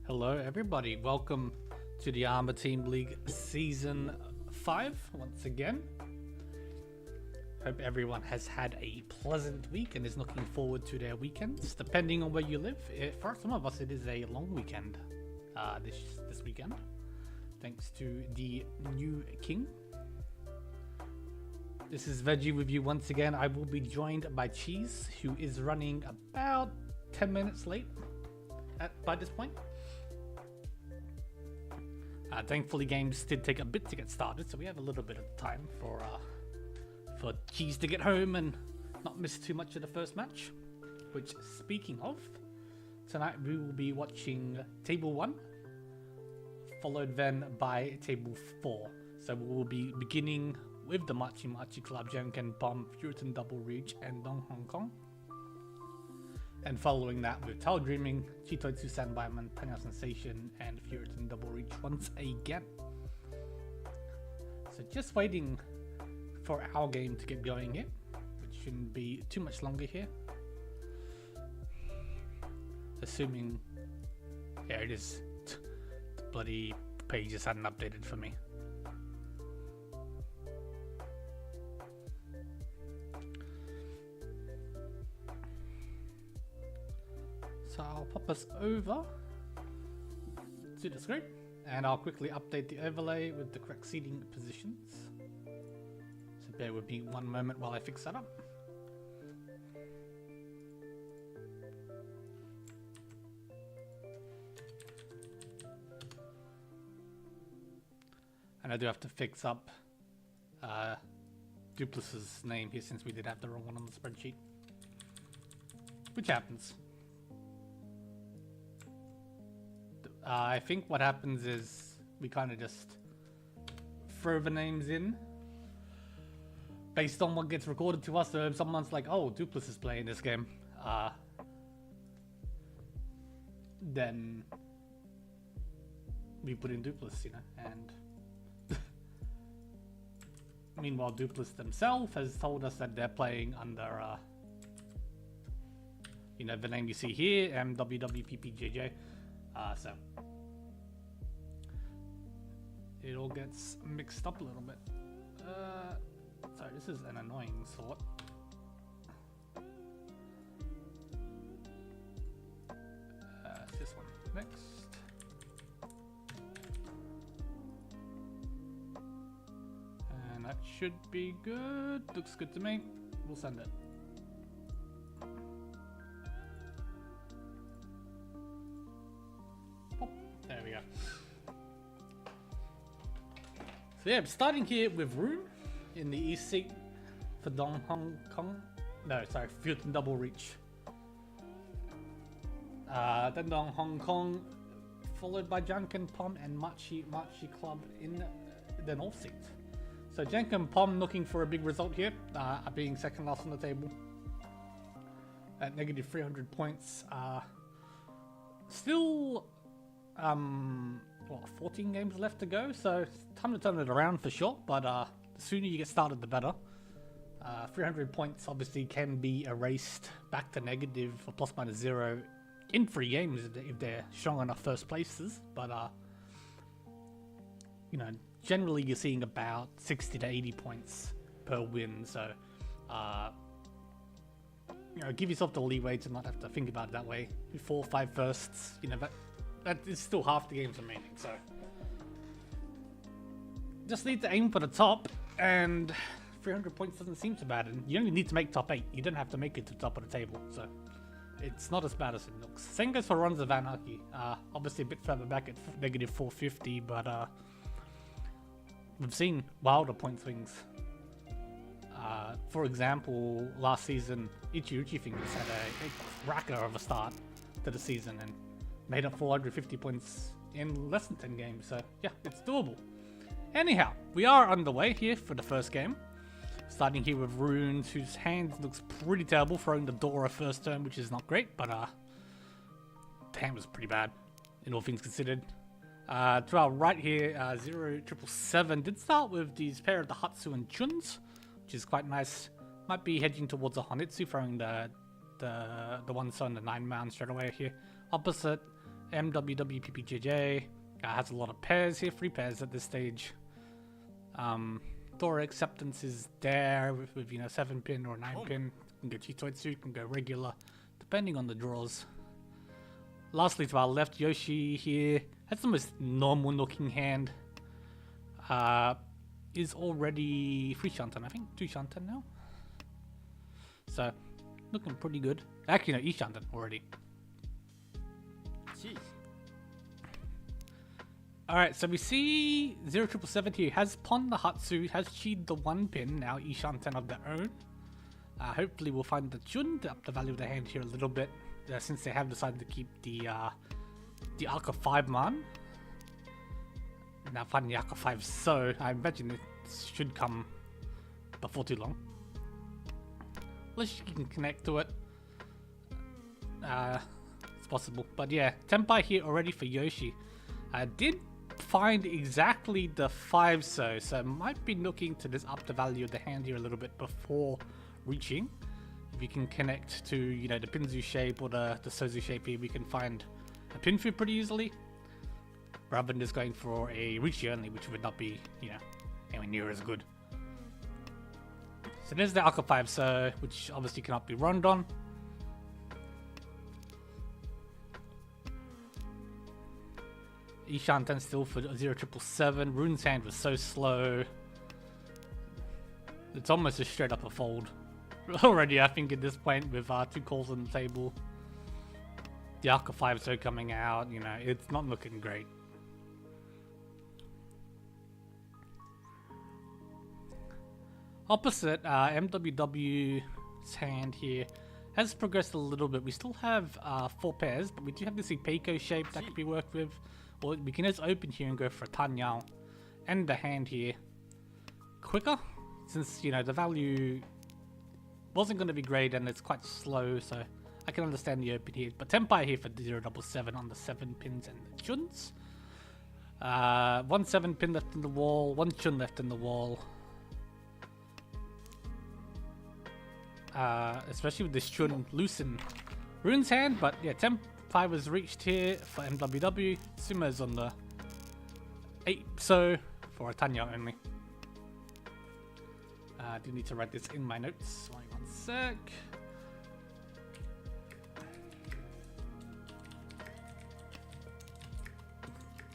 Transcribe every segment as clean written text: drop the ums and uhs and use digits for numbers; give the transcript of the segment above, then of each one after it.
Hello everybody, welcome to the ARMA Team League Season 5 once again. Hope everyone has had a pleasant week and is looking forward to their weekends, depending on where you live. For some of us it is a long weekend this weekend, thanks to the new king. This is Veggie with you once again. I will be joined by Cheese, who is running about 10 minutes late by this point. Thankfully, games did take a bit to get started, so we have a little bit of time for Cheese to get home and not miss too much of the first match. Which, speaking of, tonight we will be watching Table 1 followed then by table 4. So we will be beginning with the Machi Club, Janken Bomb, Puritan Double Reach, and Dong Hong Kong. And following that with Tile Dreaming, Chitoitsu Sandbaiman, Tanya Sensation, and Puritan Double Reach once again. So just waiting for our game to get going here, which shouldn't be too much longer here. Assuming, yeah, it is. The bloody pages hadn't updated for me. So I'll pop us over to the screen and I'll quickly update the overlay with the correct seating positions. So bear with me one moment while I fix that up. And I do have to fix up Duplus's name here since we did have the wrong one on the spreadsheet. Which happens. I think what happens is we kind of just throw the names in based on what gets recorded to us. So if someone's like, oh, Duplus is playing this game, then we put in Duplus, you know, and meanwhile Duplus themselves has told us that they're playing under, you know, the name you see here, MWWPPJJ. So it all gets mixed up a little bit. Sorry, this is an annoying sort. It's this one next. And that should be good. Looks good to me. We'll send it. There we go. So yeah, I'm starting here with Rune in the east seat for Dong Hong Kong. No, sorry, Futon Double Reach. Then Dong Hong Kong, followed by Janken Pom and Machi Club in the north seat. So Janken Pom looking for a big result here, being second last on the table at negative 300 points. Still. 14 games left to go, so time to turn it around for sure, but the sooner you get started the better. 300 points obviously can be erased back to negative or plus minus 0 in 3 games if they're strong enough first places, but you know, generally you're seeing about 60 to 80 points per win, so you know, give yourself the leeway to not have to think about it that way. 4 or 5 firsts, you know, that is still half the games remaining, so just need to aim for the top, and 300 points doesn't seem so bad, and you only need to make top 8. You don't have to make it to the top of the table, so it's not as bad as it looks. Same goes for Runs of Anarchy. Obviously a bit further back at negative 450, but we've seen wilder point swings. For example, last season, Riichi Fingers had a cracker of a start to the season and made up 450 points in less than 10 games, so yeah, it's doable. Anyhow, we are underway here for the first game. Starting here with Runes, whose hand looks pretty terrible, throwing the Dora first turn, which is not great, but the hand was pretty bad, in all things considered. To our right here, 0777 did start with these pair of the Hatsu and Chuns, which is quite nice. Might be hedging towards a Honitsu, throwing the ones on the 9-man straight away here. Opposite, MWWPPJJ has a lot of pairs here, 3 pairs at this stage. Dora Acceptance is there with you know, 7-pin or 9-pin. You can go Chitoitsu, you can go regular, depending on the draws. Lastly, to our left, Yoshi here has the most normal looking hand. Is already 3 Shantan, I think, 2 Shantan now. So, looking pretty good. Actually, no, E Shantan already. Jeez. Alright, so we see 0777 here has pawned the Hatsu, has cheated the 1-pin, now Ishan-10 of their own. Hopefully we'll find the Chun to up the value of the hand here a little bit, since they have decided to keep the Alka 5-man. now finding the Aka 5, so I imagine it should come before too long. Unless you can connect to it. It's possible. But yeah, Tenpai here already for Yoshi. I did find exactly the 5 so I might be looking to just up the value of the hand here a little bit before reaching. If you can connect to, you know, the Pinzu shape or the Sozu shape here, we can find a Pinfu pretty easily. Rather than just going for a Riichi only, which would not be, you know, anywhere near as good. So there's the Aka 5 so, which obviously cannot be run on. Ishantan still for 0777. Rune's hand was so slow. It's almost a straight up a fold. Already, I think at this point, with 2 calls on the table. The Aka 5 so coming out, you know, it's not looking great. Opposite, MWW's hand here has progressed a little bit. We still have 4 pairs, but we do have this Ipeiko shape that could be worked with. Or we can just open here and go for a Tanyao and the hand here quicker, since, you know, the value wasn't going to be great and it's quite slow, so I can understand the open here. But Tenpai here for 077 on the 7 pins and the Chuns. 1 7 pin left in the wall, 1 Chun left in the wall. Especially with this Chun loosen Rune's hand, but yeah, Tenpai was reached here for MWW. Sumo's on the 8 so for a Tanya only. I do need to write this in my notes. Wait 1 sec.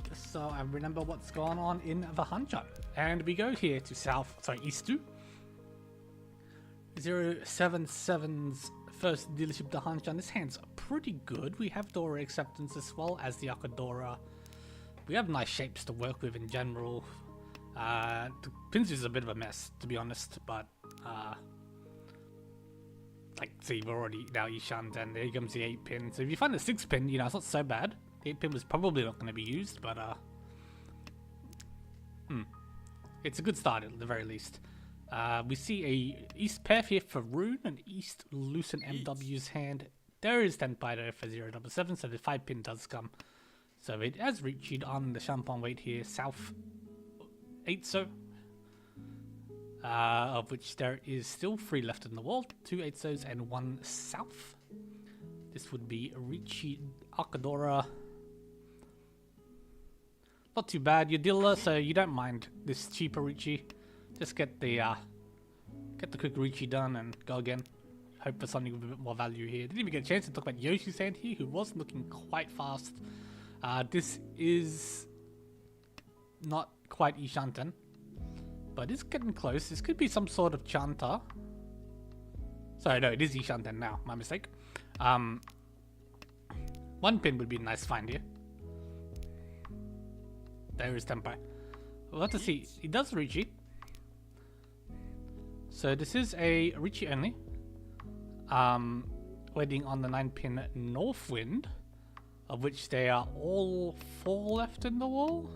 Just so I remember what's going on in the Hanchan. And we go here to East 2. 077's first dealership to Hanchan. This hand's pretty good. We have Dora acceptance as well as the Akadora. We have nice shapes to work with in general. The Pinzu is a bit of a mess, to be honest, but like, see, we're already now Ishant, and there comes the 8 pin. So if you find the 6 pin, you know, it's not so bad. The 8 pin was probably not going to be used, but it's a good start at the very least. We see a East pair here for Rune, and East loosen MW's hand. There is Tenpai there for 077, so the 5 pin does come. So it has Riichi on the Champagne weight here, South 8 so. Of which there is still 3 left in the wall, 2 8 so's and 1 South. This would be Riichi Akadora. Not too bad, you're dealer, so you don't mind this cheaper Riichi. Just get the quick Riichi done and go again. Hope for something with a bit more value here. Didn't even get a chance to talk about Yoshi's hand here, who was looking quite fast. This is not quite Ishanten, but it's getting close. This could be some sort of Chanta. Sorry, no, it is Ishanten now. My mistake. 1 pin would be a nice find here. There is Tenpai. We'll have to see. He does Riichi. So this is a Riichi only. Waiting on the 9 pin Northwind, of which there are all 4 left in the wall.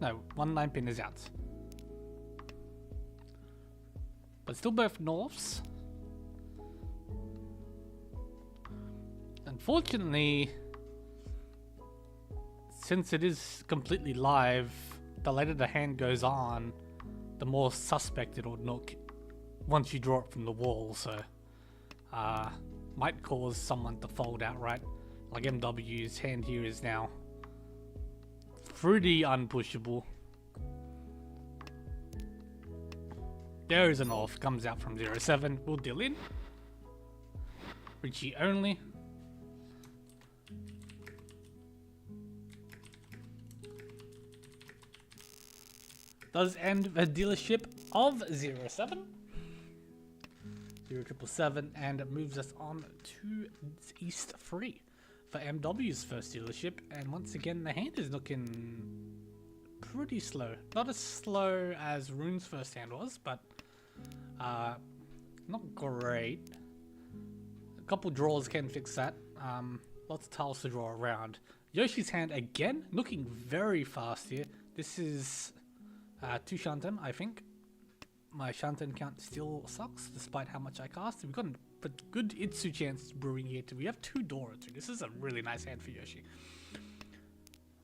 No, 1 9 pin is out. But still both Norths. Unfortunately, since it is completely live, the later the hand goes on, the more suspect it'll look once you draw it from the wall, so might cause someone to fold outright. Like MW's hand here is now pretty unpushable. There is an off, comes out from 07, we'll deal in. Riichi only. Does end the dealership of 07. 0777, and it moves us on to East 3 for MW's first dealership. And once again, the hand is looking pretty slow. Not as slow as Rune's first hand was, but not great. A couple draws can fix that. Lots of tiles to draw around. Yoshi's hand again looking very fast here. This is 2 Shantan, I think. My Shantan count still sucks, despite how much I cast. We've got a good Itsu chance brewing here too. We have 2 Dora too. This is a really nice hand for Yoshi.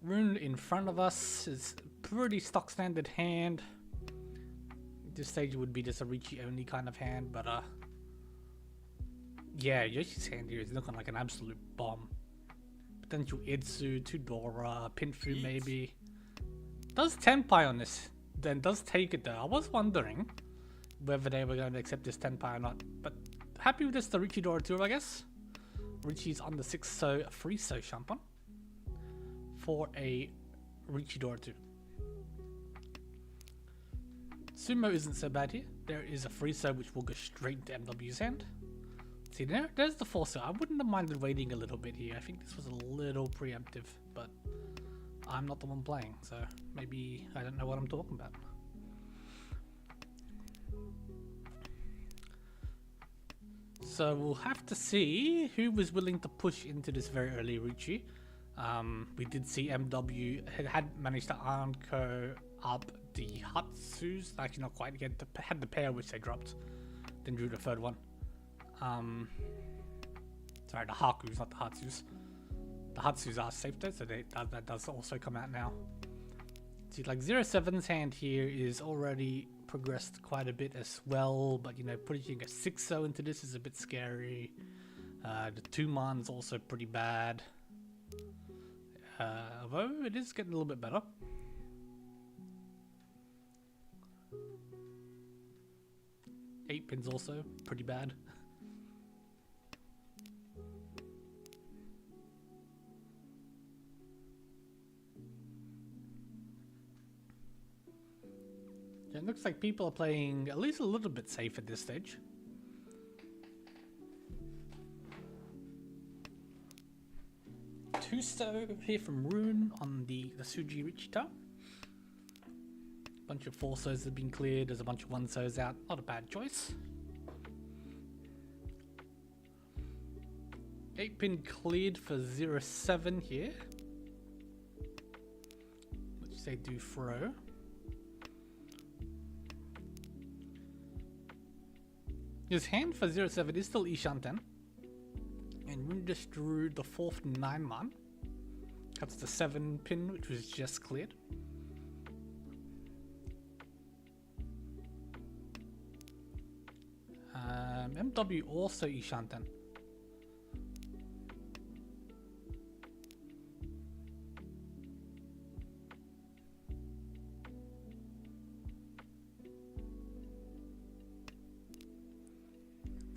Rune in front of us is pretty stock standard hand. At this stage it would be just a Riichi only kind of hand, but yeah, Yoshi's hand here is looking like an absolute bomb. Potential Itsu, 2 Dora, Pinfu maybe. Does Tenpai on this, then does take it though. I was wondering whether they were going to accept this Tenpai or not, but happy with this, the Riichi Dora tour, I guess. Riichi's on the 6 so free so Shampan for a Riichi Dora 2. Sumo isn't so bad here. There is a free so which will go straight into MW's hand. See there's the 4 so. I wouldn't have minded waiting a little bit here. I think this was a little preemptive, but I'm not the one playing, so maybe I don't know what I'm talking about. So we'll have to see who was willing to push into this very early Riichi. We did see MW had managed to Anko up the Hatsus, actually not quite yet, had the pair which they dropped, then drew the 3rd one. Sorry, the Hakus, not the Hatsus. The Hatsus are safe though, so that does also come out now. See, like 07's hand here is already progressed quite a bit as well, but you know, putting a 6-0 into this is a bit scary. The 2-man's also pretty bad. Although it is getting a little bit better. Eight pins also pretty bad. It looks like people are playing at least a little bit safe at this stage. Two-so here from Rune on the Suji Richita. Bunch of 4-sos have been cleared. There's a bunch of 1-sos out. Not a bad choice. 8-pin cleared for 07 here. Which they do throw. His hand for 07 is still Ishanten. And Rune just drew the 4th 9-man. That's the 7-pin, which was just cleared. MW also Ishanten.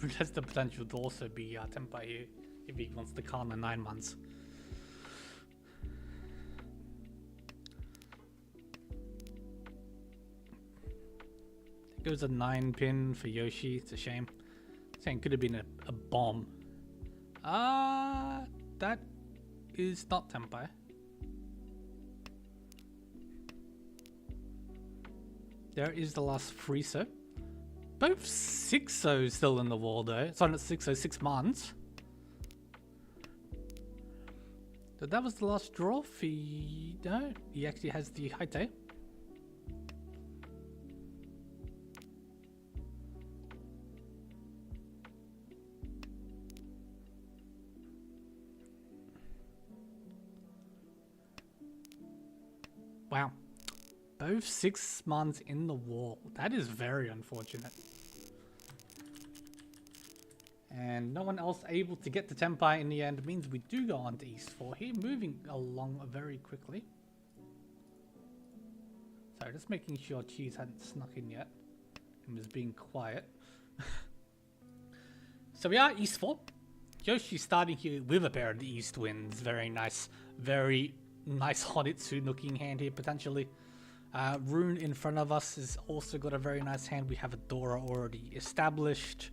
Rune has the potential to also be Tenpai here if he wants to calm the 9 months. There goes a 9-pin for Yoshi. It's a shame. Saying could have been a bomb. That is not Tenpai. There is the last 3-so. Both 6-sos still in the wall though. Sorry, not 6-so, 6 months. So that was the last draw. No, he actually has the Haite. Wow. Both 6 months in the wall. That is very unfortunate. And no one else able to get the Tenpai in the end means we do go on to East 4 here, moving along very quickly. Sorry, just making sure Cheese hadn't snuck in yet and was being quiet. So we are East 4. Yoshi starting here with a pair of the East Winds. Very nice Honitsu looking hand here potentially. Rune in front of us has also got a very nice hand. We have a Dora already established.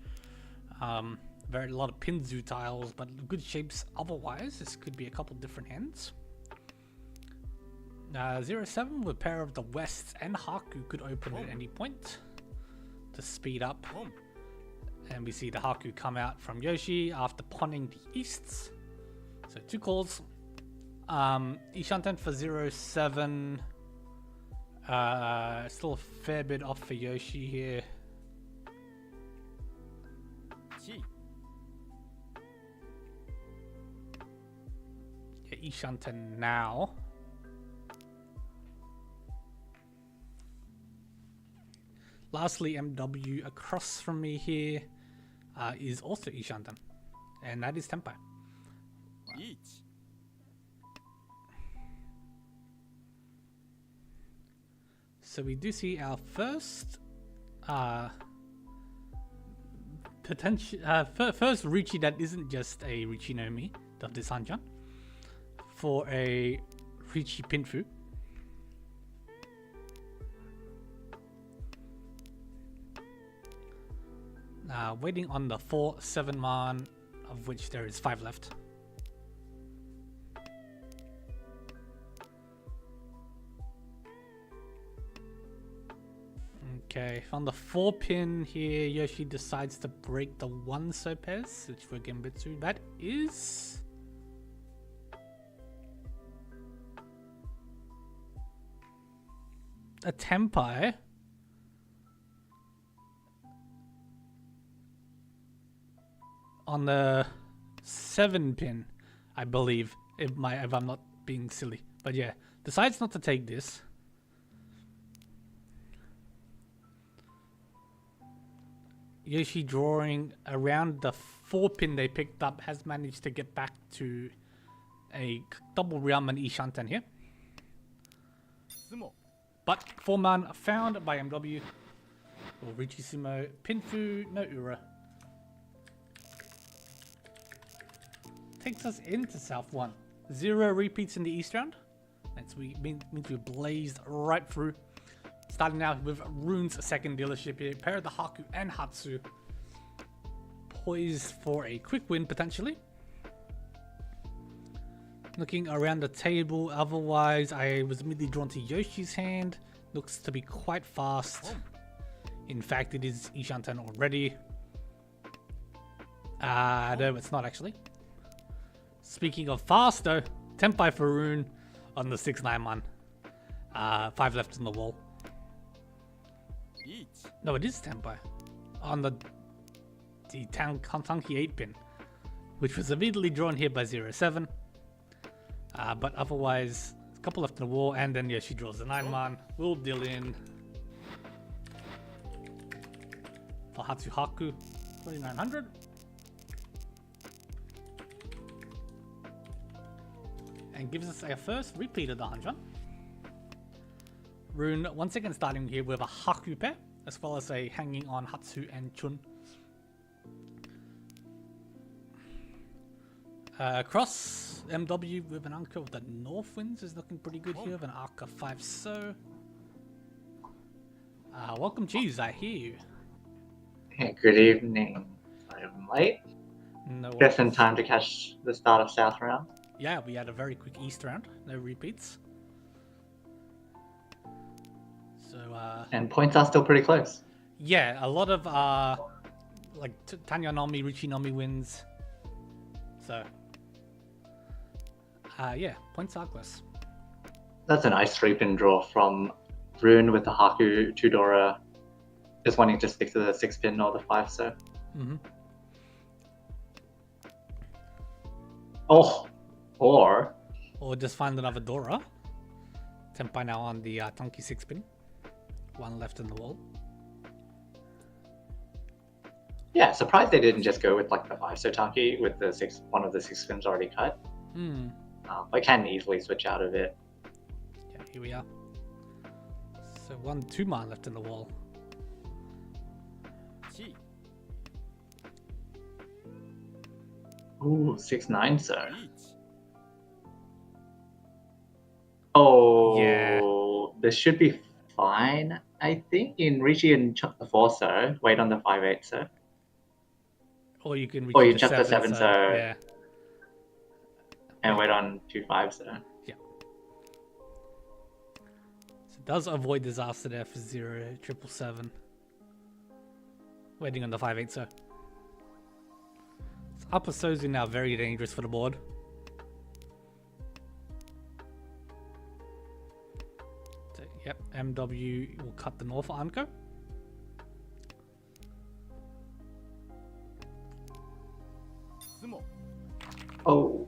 A lot of Pinzu tiles, but good shapes otherwise. This could be a couple different hands. 07 with a pair of the Wests and Haku could open at any point to speed up. And we see the Haku come out from Yoshi after pawning the Easts. So 2 calls. Ishanten for 07. Still a fair bit off for Yoshi here. Yeah, Ishanten now. Lastly, MW across from me here is also Ishanten, and that is Tempai. Riichi. So we do see our first potential first Riichi that isn't just a Riichi no Mi of this Hanchan for a Riichi Pinfu. Waiting on the 4/7 man, of which there is 5 left. Okay, on the 4 pin here, Yoshi decides to break the 1 Sopes, which for Genbutsu, that is a Tempai. On the 7 pin, I believe, if I'm not being silly. But yeah, decides not to take this. Yoshi drawing around the 4 pin they picked up has managed to get back to a double realm and Ishanten here. Sumo. But 4 man found by MW. Or Riichi Sumo, Pinfu no Ura. Takes us into South 1. 0 repeats in the East round. Means we blazed right through. Starting out with Rune's second dealership here. Pair of the Haku and Hatsu. Poised for a quick win potentially. Looking around the table, otherwise I was immediately drawn to Yoshi's hand. Looks to be quite fast. In fact, it is Ishanten already. No, it's not actually. Speaking of fast though, Tempai for Rune on the 6/9 man. 5 left in the wall. No, it is Tempai. On the Tanki 8 pin, which was immediately drawn here by 0/7. But otherwise, a couple left in the wall, and then yeah, she draws the 9 man. We'll deal in for Hatsuhaku 2900. And gives us our first repeat of the Hanchan. Rune once again starting here with a Haku pair, as well as a hanging on Hatsu and Chun. Across MW with an anchor of the North Winds is looking pretty good here with an Arca 5 so. Welcome Cheese, I hear you. Hey, good evening. I'm late. No Just in time to catch the start of South round. Yeah, we had a very quick East round, no repeats. So, And points are still pretty close. yeah, a lot of like Tanya Nomi, Riichi Nomi wins. So, yeah, points are close. That's a nice 3-pin draw from Rune with the Haku, Tudora, just wanting to stick to the 6-pin or the 5 so. Mm-hmm. Oh, or just find another Dora. Tempai now on the Tanki 6 pin. 1 left in the wall. yeah, surprised they didn't just go with like the 5 so Tanki with the 6, one of the 6 pins already cut. I can easily switch out of it. Yeah, here we are. So 1 2-man left in the wall. Ooh, 6/9 so. Oh, Yeah. This should be fine, I think. In Riichi and chuck the 4 so, wait on the 5/8 so. Or you can reach Or you the chuck the 7 so, yeah. and wait on 2/5 so. Yeah. So it does avoid disaster there for 0 777. Waiting on the 5/8 so. So upper Sozu now very dangerous for the board. So Yep, MW will cut the North Anko. Sumo. Oh,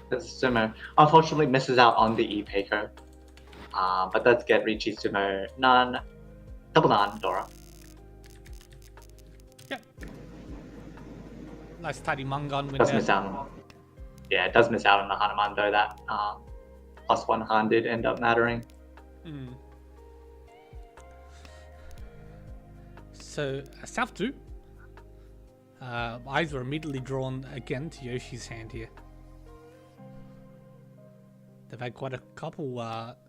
the Sumo. Unfortunately, misses out on the E-Peiko. But does get Riichi Sumo Nan, double Nan Dora. Yep. Nice tidy Mangon win Does there. miss out on. Yeah, it does miss out on the Hanuman though. That +1 Han did end up mattering. So South 2. Eyes were immediately drawn again to Yoshi's hand here. They've had quite a couple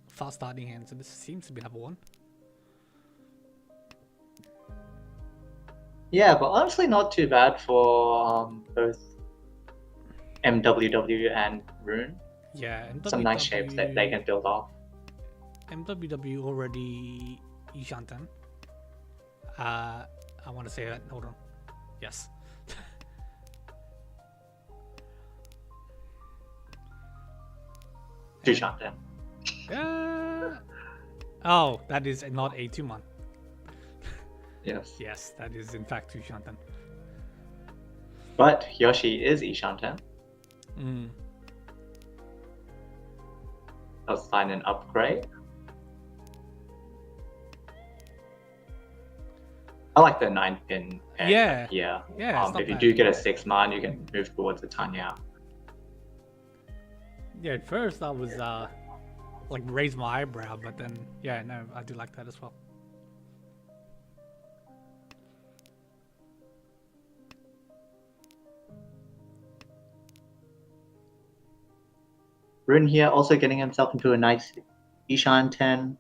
fast starting hands, and this seems to be number one. Yeah, but honestly, not too bad for both MWW and Rune. Yeah, and Some nice shapes that they can build off. MWW already Ishanten. I want to say that. Hold on. Yes. Dushanten. Oh, that is not a Tuman. Yes. Yes, that is in fact Tushanten. But Yoshi is Ishanten. Let's find an upgrade. I like the 9-pin pair. Yeah. Yeah. Yeah, it's not if you bad. do get a 6-man, you can move towards the Tanya. Yeah, at first I was like raise my eyebrow, but then yeah, no, I do like that as well. Rune here also getting himself into a nice Ishan 10.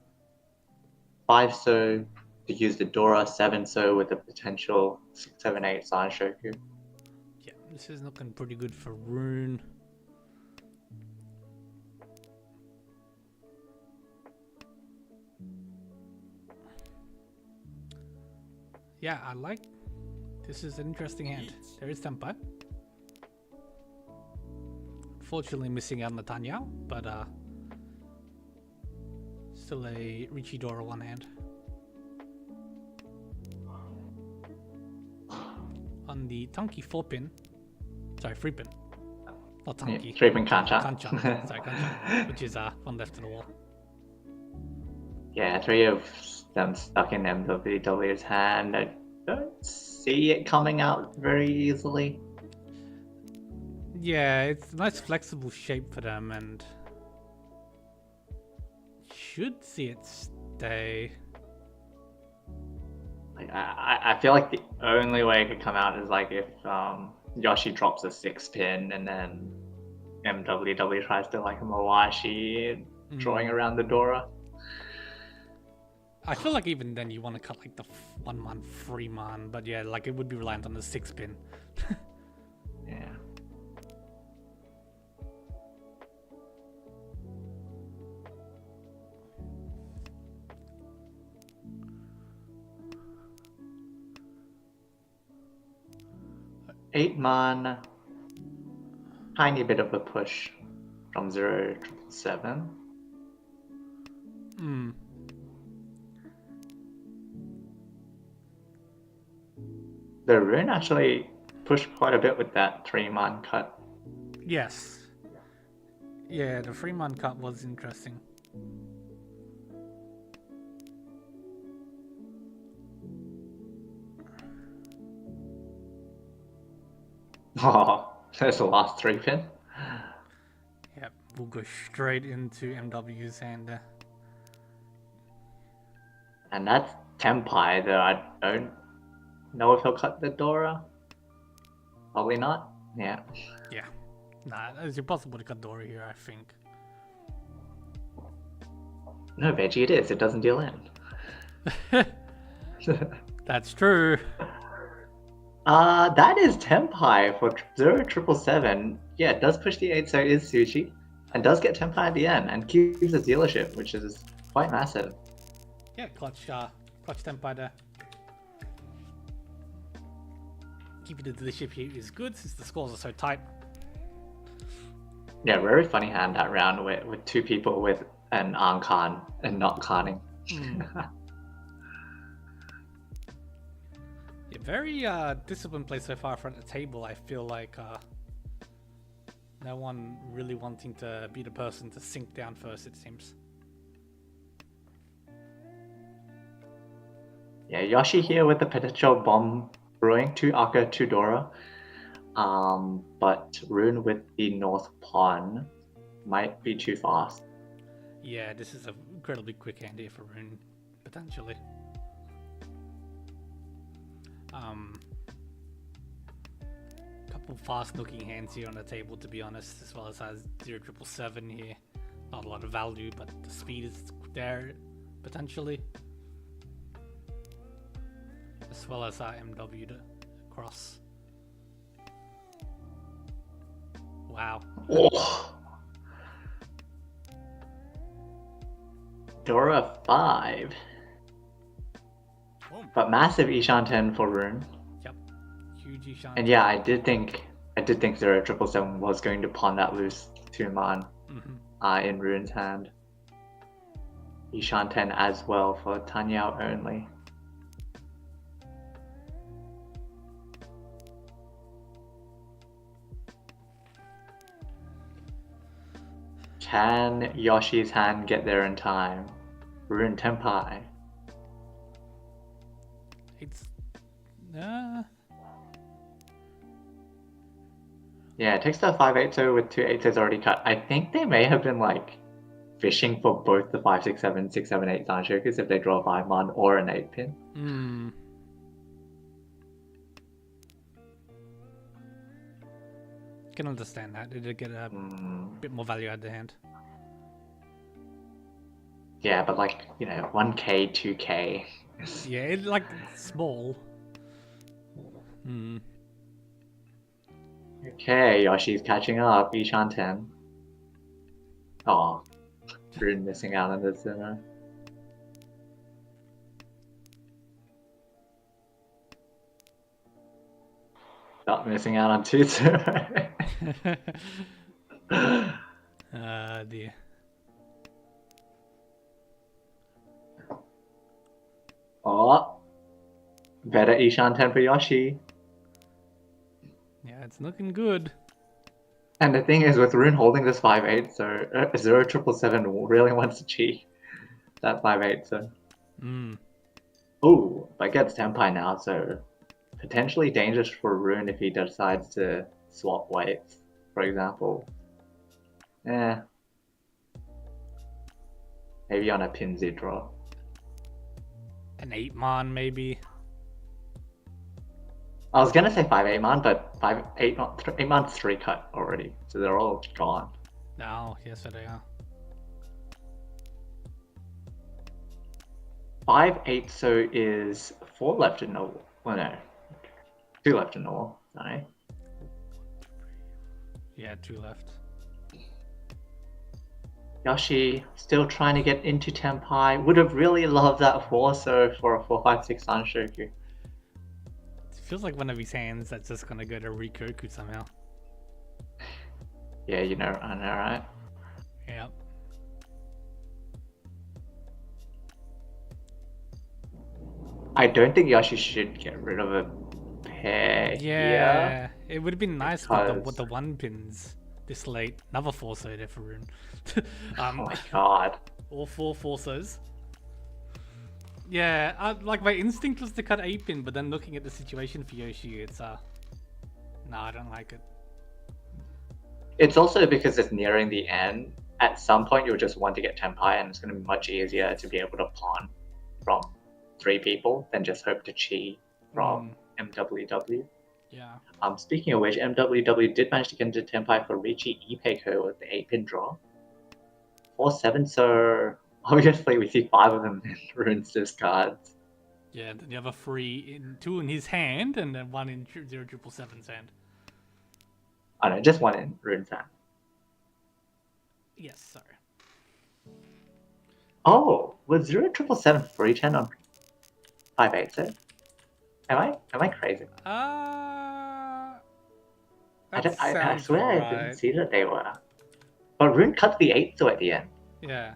5 so to use the Dora, 7 so with the potential 6, 7, 8 Saiyan Shoku. Yeah, this is looking pretty good for Rune. Yeah, I like. This is an interesting hand. There is Tempai. Fortunately missing out on the Tanya, but still a Riichi Dora one hand. On the Tanki 4-pin, sorry, 3-pin. Not Tanki. 3-pin Kanchan. Kanchan. Sorry, Kanchan. Which is one left to the wall. Yeah, 3 of them stuck in MWW's hand. I don't see it coming out very easily. Yeah, it's a nice flexible shape for them, and should see it stay. Like, I feel like the only way it could come out is like if Yoshi drops a 6-pin and then MWW tries to like a Mawashi drawing around the Dora. I feel like even then you want to cut like the 1-man, 3-man, but yeah, like it would be reliant on the 6-pin. Yeah. Eight-man, tiny bit of a push from 0777. The Rune actually pushed quite a bit with that 3-man cut. Yes. Yeah, the 3-man cut was interesting. Oh, there's the last 3-pin. Yep, we'll go straight into MW's hand. And that's Tempai, though I don't know if he'll cut the Dora. Probably not. Yeah. Yeah. Nah, it's impossible to cut Dora here, I think. No, Veggie, it is. It doesn't deal in. That's true. That is Tempai for 0777. Yeah, it does push the 8, so it is Sushi. And does get Tempai at the end, and keeps the dealership, which is quite massive. Yeah, clutch Tempai there. Keeping the dealership here is good since the scores are so tight. Yeah, very funny hand that round with 2 people with an Arm Khan and not Khanning. Hmm. Yeah, very disciplined play so far front of the table. I feel like no one really wanting to be the person to sink down first, it seems. Yeah, Yoshi here with the potential bomb brewing, 2 Aka, 2 Dora. But Rune with the North Pawn might be too fast. Yeah, this is an incredibly quick hand here for Rune, potentially. Couple fast-looking hands here on the table, to be honest, as well as 0777 here. Not a lot of value, but the speed is there, potentially. As well as MW to cross. Wow. Oh. Dora 5. But massive Ishan 10 for Rune. Yep. Huge Ishan. And yeah, I did think 0777 was going to pawn that loose to Man in Rune's hand. Ishan 10 as well for Tanyao only. Can Yoshi's hand get there in time? Rune Tenpai. It's Yeah, it takes the 5-8 with 2 8s already cut. I think they may have been like fishing for both the 5-6-7, 6-7-8 Sanshokus if they draw a 5-man or an 8-pin. Can understand that. Did it get a bit more value out of the hand? Yeah, but like, 1k, 2k. Yeah, it's like small. Okay, Yoshi's catching up. Ishan 10. Oh, Rune missing out on this dinner. Not missing out on Tutsu. Dear. Oh, better Ishan 10 for Yoshi. Yeah, it's looking good. And the thing is, with Rune holding this 5-8, so 0777 really wants to cheat that 5-8, so. Ooh, but gets Tenpai now, so potentially dangerous for Rune if he decides to swap weights, for example. Maybe on a Pinsy draw. An 8-man, maybe. I was gonna say 5-8-man, but 8-man's 3 cut already, so they're all gone. Oh, yes, they are. 5-8 so is 4 left in the wall. Well, no, 2 left in the wall. Sorry. Yeah, 2 left. Yoshi still trying to get into Tenpai. Would have really loved that 4-so for a 4-5-6 Sanshoku. It feels like one of his hands that's just gonna go to Rikoku somehow. Yeah, I know, right? Yep. I don't think Yoshi should get rid of a pair here. It would have been nice with the 1-pins this late. Another 4-so there for Rune. Oh my god. All 4 4-sos. Yeah, like my instinct was to cut 8-pin, but then looking at the situation for Yoshi, it's no, I don't like it. It's also because it's nearing the end. At some point, you'll just want to get Tenpai, and it's going to be much easier to be able to pawn from 3 people than just hope to chi from MWW. Yeah. Speaking of which, MWW did manage to get into Tenpai for Riichi Ipeiko with the 8-pin draw. 4-7, so obviously we see 5 of them in Rune's discards. Yeah, then you have a 2 in his hand, and then 1 in 0777's hand. Oh no, just 1 in Rune's hand. Yes, sorry. Oh, was 0777 free 10 on 5-8 set? Am I crazy? I swear right. I didn't see that they were. But Rune cut the 8 though at the end. Yeah.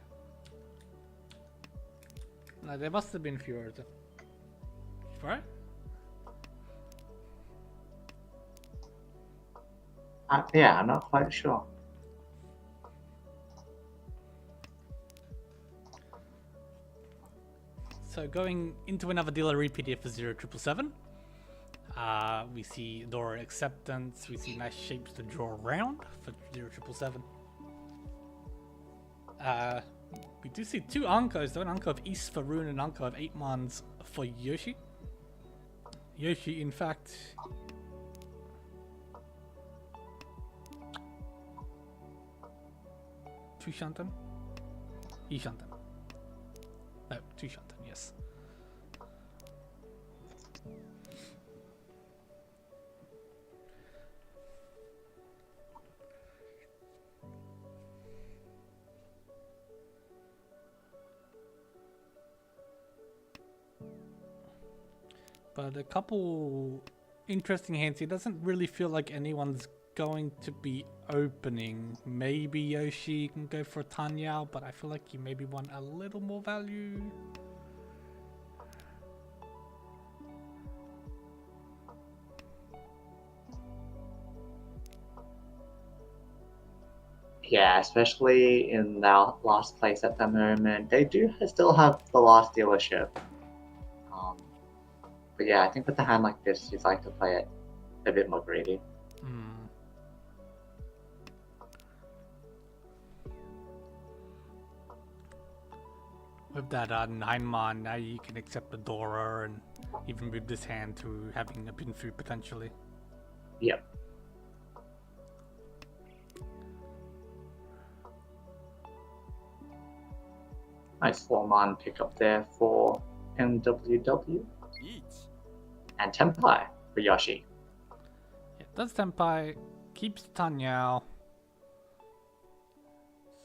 No, there must have been fewer. Right? Yeah, I'm not quite sure. So going into another dealer repeat here for 0777. We see Dora Acceptance. We see nice shapes to draw around for 0777. We do see two Ankos though, an Anko of East for Rune and an Anko of 8 Mons for Yoshi. Yoshi, in fact, two Shantan? E-Shantan. No, two Shantan, yes. But a couple interesting hands. It doesn't really feel like anyone's going to be opening. Maybe Yoshi can go for a Tanyao, but I feel like he maybe want a little more value. Yeah, especially in their last place at the moment. They do still have the last dealership. But yeah, I think with a hand like this, you'd like to play it a bit more greedy. With that 9-mon, now you can accept the Dora and even move this hand to having a Pinfu potentially. Yep. Nice 4-mon pickup there for MWW. And Tenpai for Yoshi. Yeah, that's Tenpai. Keeps Tanyao.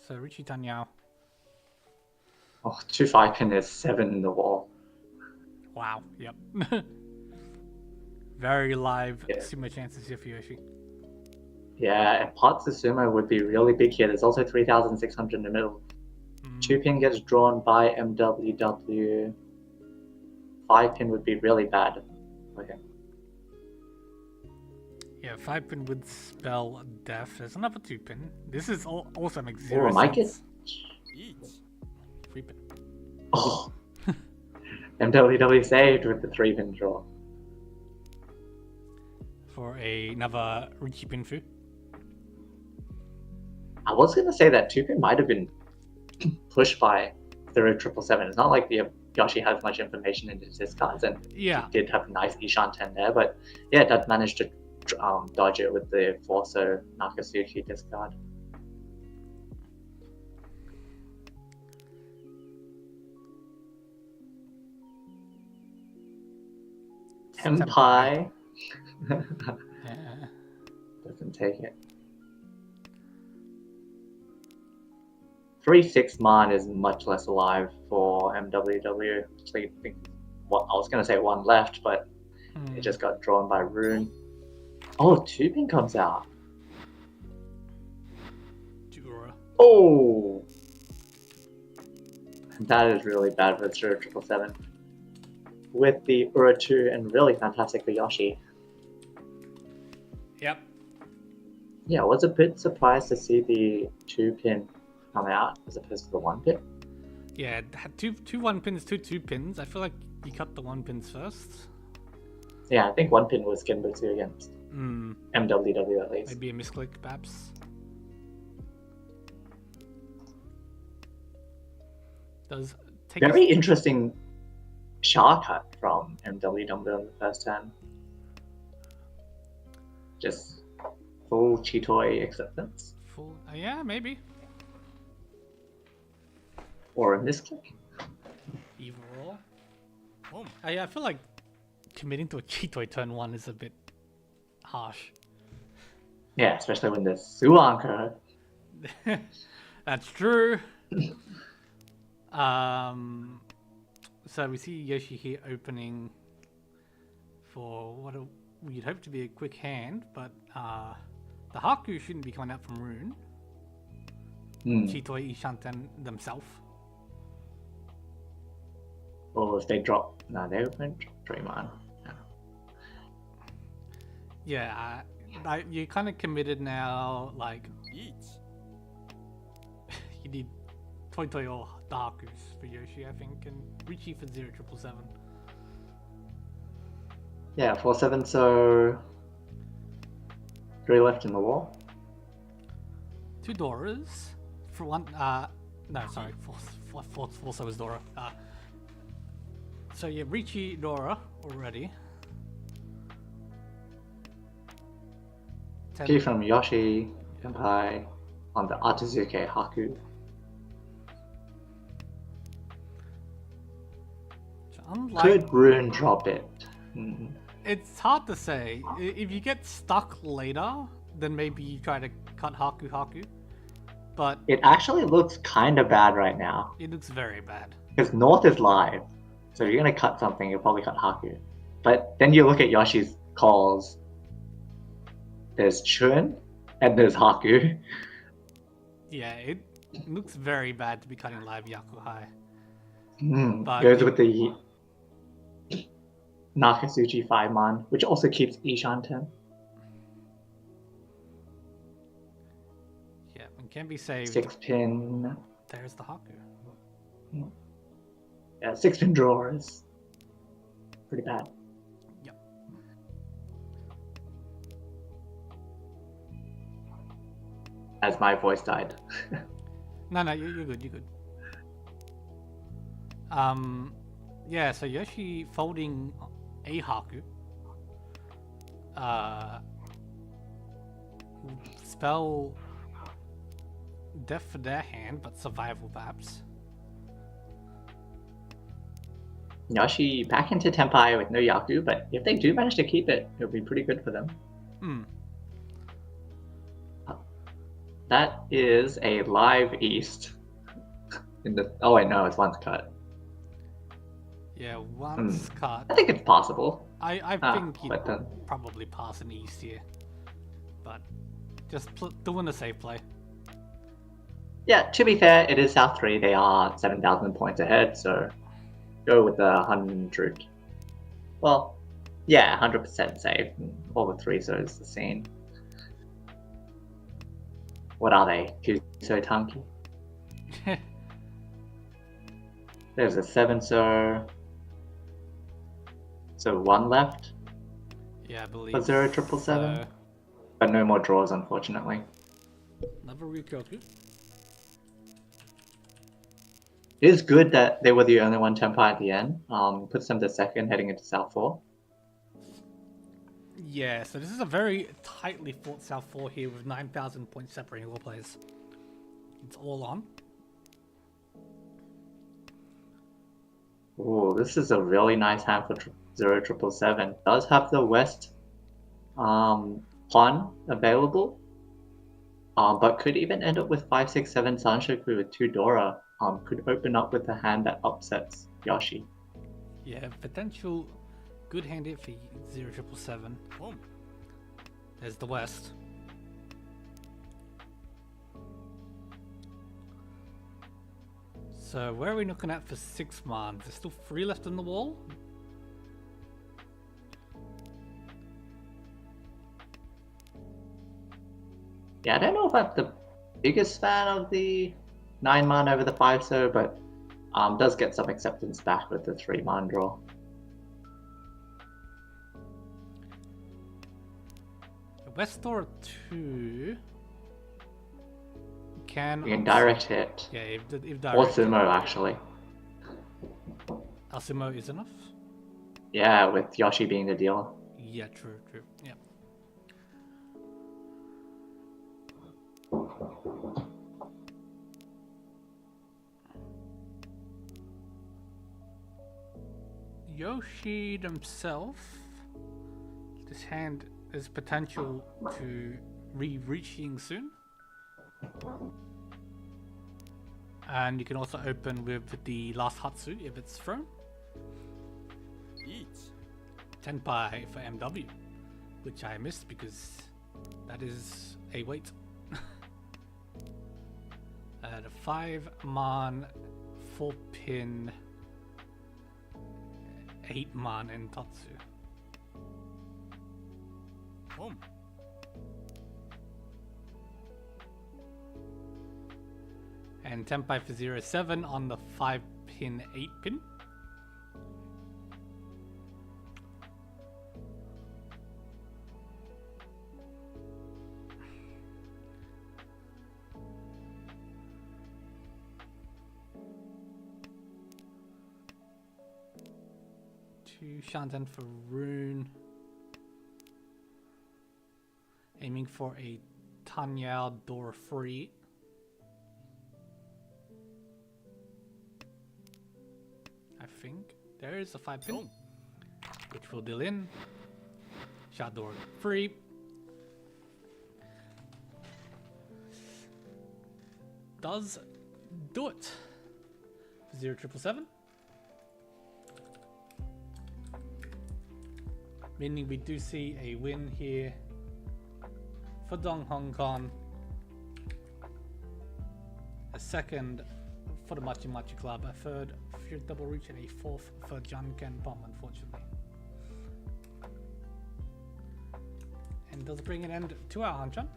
So Riichi Tanyao. Oh, 2 5-pin is 7 in the wall. Wow, yep. Very live Yeah. sumo chances here for Yoshi. Yeah, and parts of sumo would be really big here. There's also 3,600 in the middle. 2-pin gets drawn by MWW. 5-pin would be really bad for him. Yeah, 5-pin would spell death. There's another 2-pin. This is also makes Oh, zero might get... sense. 3-pin. Oh! MWW saved with the 3-pin draw. For another Riichi Pinfu. I was going to say that 2-pin might have been pushed by 0777. It's not like the Yoshi has much information in his discards, and Yeah. he did have a nice Ishan-10 there, but yeah, that managed to dodge it with the Forso Nakasuchi discard. Tenpai Yeah. doesn't take it. 3-6-mon is much less alive for MWW. Actually, I think I was going to say 1 left, but it just got drawn by Rune. Oh, 2-pin comes out. Jura. Oh! That is really bad for 0777. With the Ura 2 and really fantastic for Yoshi. Yep. Yeah, I was a bit surprised to see the 2-pin come out as opposed to the 1-pin. Yeah, it had two 1-pins, two 2-pins. I feel like you cut the 1-pins first. Yeah, I think 1-pin was Genbutsu against MWW at least. Maybe a misclick, perhaps. Does take Very interesting Shah cut from MWW in the first turn. Just full Chitoi acceptance. full. Yeah, maybe. Or a misclick. Either or. I feel like committing to a Chitoi turn 1 is a bit harsh. Yeah, especially when there's Suanko. That's true. So we see Yoshi here opening for what we'd hope to be a quick hand, but the Haku shouldn't be coming out from Rune. Chitoi Ishanten themselves. Oh, if they drop... No, they won't drop 3 man. No. Yeah, you kind of committed now. Like リーチ you need Toy Toy or Darkus for Yoshi, I think, and Riichi for 0777. Yeah, 4-7, so... 3 left in the wall. 2 Doras for 1. No, sorry, 4 so is Dora. So yeah, Riichi Dora already. 10. Key from Yoshi, Senpai, on the Atizuke Haku. Unlike, Could Rune drop it? Mm. it's hard to say. If you get stuck later, then maybe you try to cut Haku. But It actually looks kind of bad right now. it looks very bad. Because North is live. So if you're going to cut something, you'll probably cut Haku. But then you look at Yoshi's calls. There's Chun and there's Haku. Yeah, it looks very bad to be cutting live Yakuhai. But Goes with the Nakasuchi 5-man, which also keeps Ishan 10. Yeah, and can be saved. 6-pin. There's the Haku. Yeah, 6-pin draw is pretty bad. Yep. As my voice died. No, you're good. You're good. Yeah. So Yoshi folding a Haku. Spell death for their hand, but survival perhaps. Yoshi back into Tenpai with no Yaku, but if they do manage to keep it, it'll be pretty good for them. Hmm. That is a live East. In the oh wait, no, it's once cut. Yeah, once cut. I think it's possible. I think you'd but then probably pass an East here, but just doing a safe play. yeah, to be fair, it is South 3. They are 7,000 points ahead, so go with the 100. Well, yeah, 100% safe. All the 3 so is the scene. What are they? Kuso Tanki? There's a 7 so. So 1 left Yeah, I believe. for 0777. But no more draws, unfortunately. Another Rikyoku. It is good that they were the only one Tenpai at the end. Puts them to second, heading into South 4. Yeah, so this is a very tightly fought South 4 here with 9,000 points separating all players. It's all on. Ooh, this is a really nice hand for 0777. Does have the West pawn available, but could even end up with 5-6-7 Sanshoku with 2 Dora. Could open up with a hand that upsets Yoshi. Yeah, potential good hand here for 0777. Boom. There's the West. So where are we looking at for 6 man? There's still 3 left on the wall. Yeah, I don't know if I'm the biggest fan of the 9-man over the 5 so, but does get some acceptance back with the 3-man draw. West Door 2 can... You can direct hit. Yeah, if Or direct sumo, actually. Sumo is enough? Yeah, with Yoshi being the dealer. Yeah, true. Yeah. Yoshi himself, this hand is potential to reaching soon. And you can also open with the last Hatsu if it's thrown. リーチ Tenpai for MW, which I missed because that is a wait. The 5-man 4-pin 8 man in Tatsu. Home. And Tenpai for 07 on the 5-pin, 8-pin. Two Shantan for Rune. Aiming for a Tanya door free. I think there is a 5-pin, which will deal in. Shot door free. Does do it. 0777. Meaning we do see a win here for Dong Hong Kong. A second for the Machi Machi Club. A third for Double Reach, and a fourth for John Ken Pom, unfortunately. And does bring an end to our Hanchan.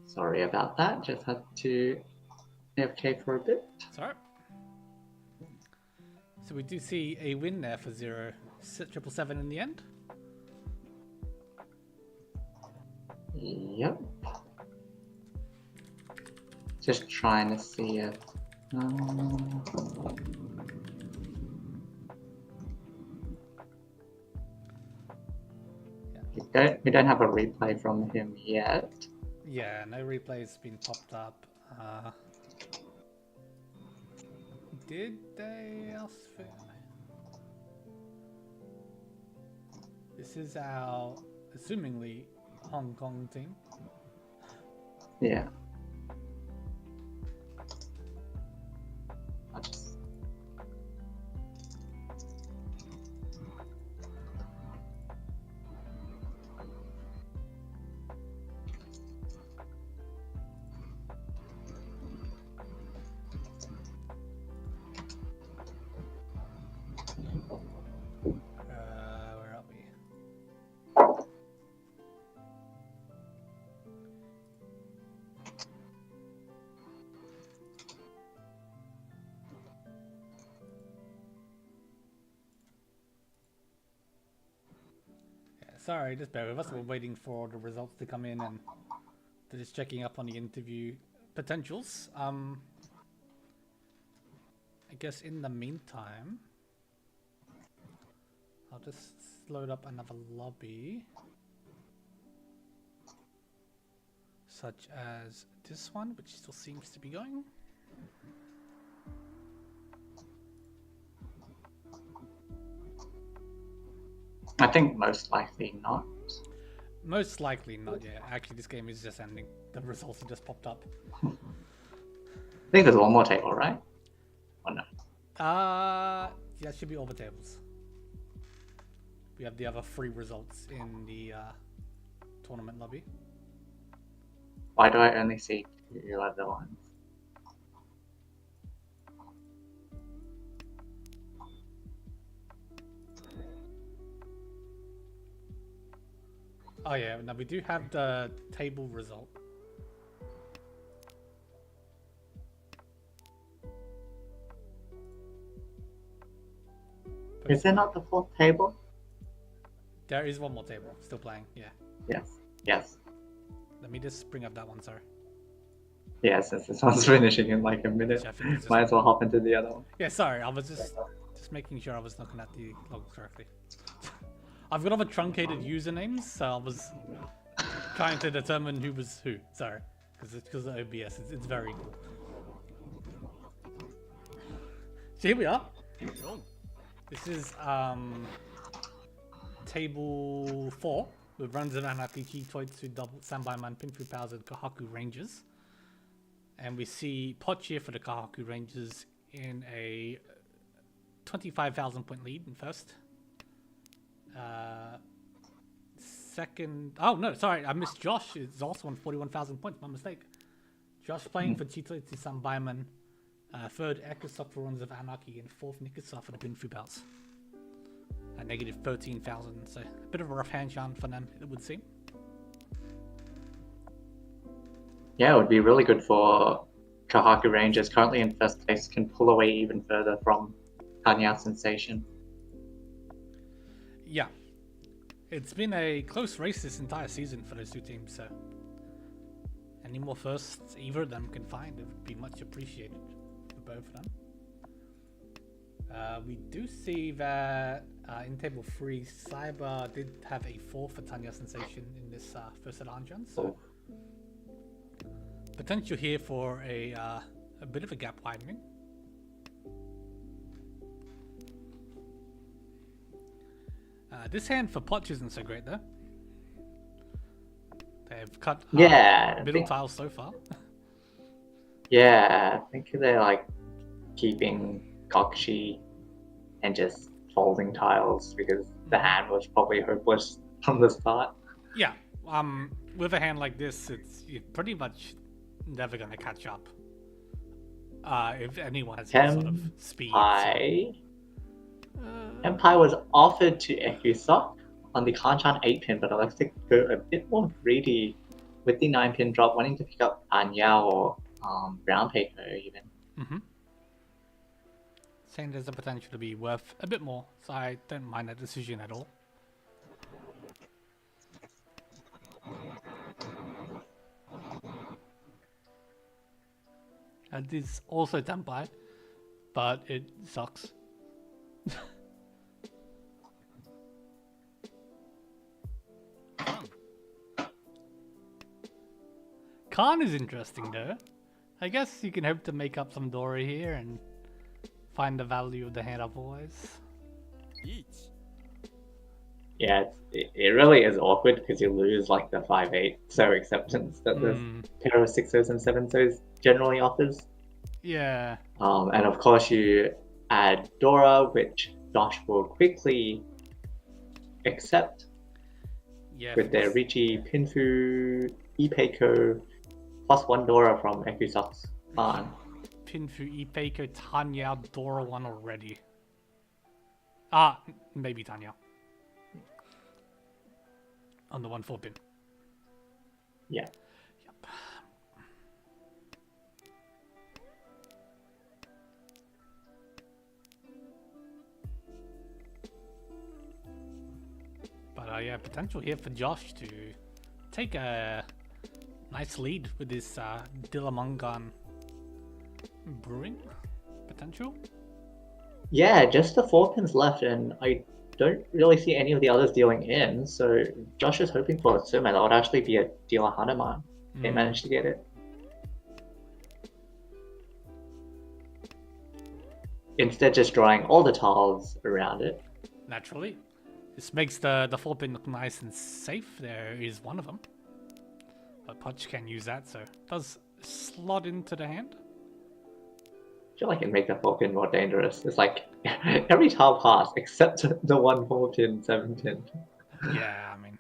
Sorry about that. Just had to AFK for a bit. Sorry. So we do see a win there for 0777 in the end. Yep. Just trying to see if. We don't have a replay from him yet. Yeah, no replay's been popped up. Did they else? This is our assumingly Hong Kong team. Yeah. Where are we? Yeah, sorry, just bear with us. We're waiting for the results to come in and they're just checking up on the interview potentials. I guess in the meantime, I'll just load up another lobby, such as this one, which still seems to be going. I think most likely not. Most likely not, yeah. Actually, this game is just ending. The results have just popped up. I think there's one more table, right? Or no? Yeah, it should be all the tables. We have the other 3 results in the tournament lobby. Why do I only see 2 other ones? Oh yeah, now we do have the table result. Is there not the 4th table? There is one more table still playing, yeah. Yes. Yes. Let me just bring up that one, sorry. Yeah, since this one's finishing in like a minute, Yeah, I think it's just- might as well hop into the other one. Yeah, sorry, I was just making sure I was looking at the log correctly. I've got other truncated usernames, so I was trying to determine who was who. Sorry, because of OBS, it's very cool. So here we are. This is table 4 with runs of Anatichi, Toitsu, Double, Sanbai Man, Pinfu Powers, and Kahaku Rangers. And we see Poch for the Kahaku Rangers in a 25,000 point lead in first. Second, oh no, sorry, I missed Josh. It's also on 41,000 points, my mistake. Josh playing for Chito to Sanbaiman, Third, Echosoft for Runs of Anarchy, and fourth, Nikasa for the Pinfu bouts. At negative 13,000, so a bit of a rough Hanchan for them, it would seem. Yeah, it would be really good for Kahaku Rangers, currently in first place, can pull away even further from Tanya Sensation. Yeah. It's been a close race this entire season for those two teams, so any more firsts either of them can find, it would be much appreciated for both of them. We do see that in table 3, Cyber did have a 4 for Tanya Sensation in this first at Hanchans, so potential here for a bit of a gap widening. This hand for Potch isn't so great though. They've cut middle tiles so far. Yeah, I think they're like keeping Gokshi and just folding tiles because the hand was probably hopeless from the start. Yeah, with a hand like this, you're pretty much never gonna catch up. If anyone has any sort of speed. Empire was offered to Ekusok on the Hanchan 8-pin, but elects to go a bit more greedy with the 9-pin drop, wanting to pick up Anya or Brown Paper even. Saying there's a potential to be worth a bit more, so I don't mind that decision at all. And this is also Tempai, but it sucks. Khan is interesting though. I guess you can hope to make up some Dora here and find the value of the hand otherwise. Yeah, it really is awkward because you lose like the 5-8 so acceptance that the pair of 6-0s and 7-0s generally offers. Yeah. And of course you add Dora, which Josh will quickly accept with their Riichi, Pinfu, Ipeiko, plus 1 Dora from Ekusok's clan. Pinfu, Ipeiko, Tanya, Dora 1 already. Maybe Tanya. On the 1-4 pin. Yeah. Yep. But yeah, potential here for Josh to take a nice lead with this Dillamungan brewing potential. Yeah, just the 4 pins left, and I don't really see any of the others dealing in, so Josh is hoping for a Suma. That would actually be a dealer Hanuman. They managed to get it. Instead, just drawing all the tiles around it. Naturally. This makes the 4 pin look nice and safe. There is one of them. But Punch can use that, so it does slot into the hand. I feel like it makes the 4 pin more dangerous. It's like every tile pass except the 1 4 pin, 7 pin. Yeah, I mean,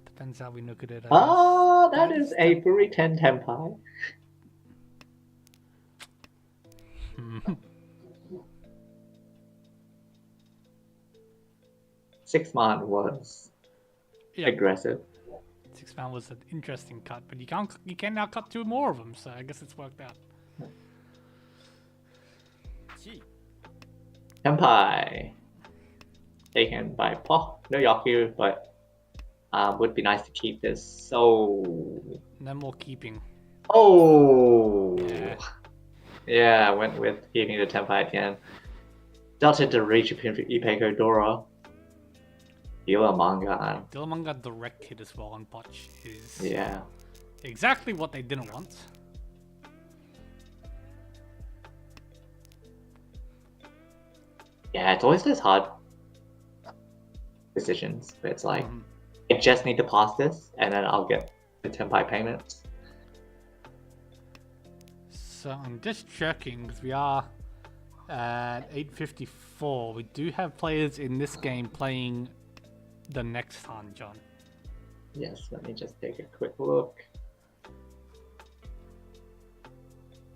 depends how we look at it. That is a Buri 10 Tempai. 6-man was aggressive. 6-man was an interesting cut, but you can now cut 2 more of them, so I guess it's worked out. Tempai taken by Poch. No Yaku, but would be nice to keep this. So no more keeping. Oh yeah, I went with keeping the Tempai again. Delta to reach Ipeiko Dora. Dillamungan. Dillamungan direct hit as well on Potch is exactly what they didn't want. Yeah, it's always those hard decisions, but it's like, I just need to pass this, and then I'll get the Tempai payments. So I'm just checking, because we are at 8:54. We do have players in this game playing the next Hanchon. Yes, let me just take a quick look.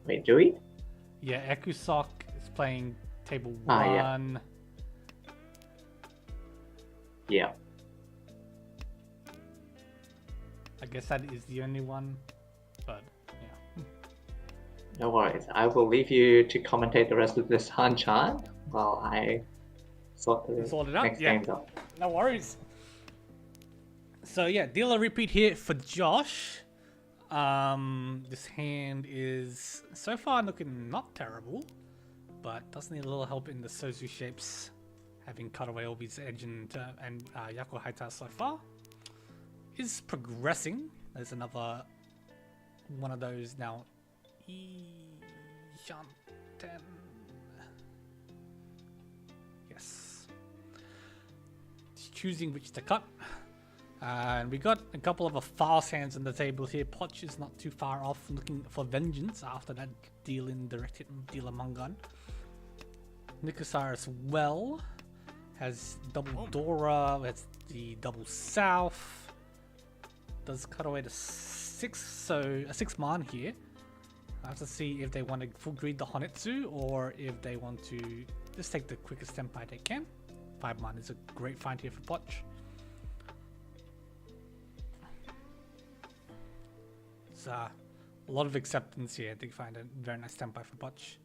Wait, do we? Yeah, Ekusok is playing table Ah, yeah. 1. Yeah. I guess that is the only one, but yeah. No worries. I will leave you to commentate the rest of this Hanchan while I sort the Sort it out? next Yeah. games up. No worries. So yeah, dealer repeat here for Josh. This hand is so far looking not terrible, but does need a little help in the Sozu shapes, having cut away all his edge and Yako Haita so far. Is progressing. There's another one of those now. Shanten. Yes. Just choosing which to cut. And we got a couple of fast hands on the table here. Poch is not too far off, looking for vengeance after that deal in direct hit dealer Mangan. Nikusar as well has double Dora, that's the double South. Does cut away to 6, so a 6 man here. I have to see if they want to full greed the Honetsu or if they want to just take the quickest tempai they can. 5 man is a great find here for Poch. A lot of acceptance here. They find a very nice tempai for Poch.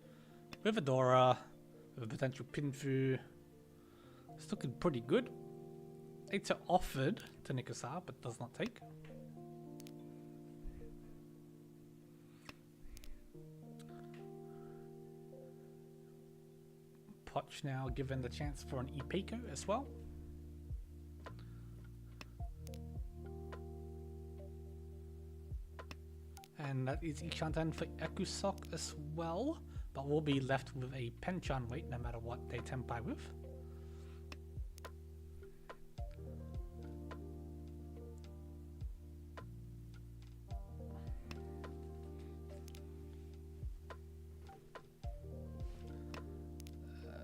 With a Dora, with a potential Pinfu. It's looking pretty good. It's offered to Nikusar, but does not take. Poch now given the chance for an Ipeiko as well. And that is Ishantan for Ekusok as well, but we'll be left with a Penchan weight no matter what they tempai with.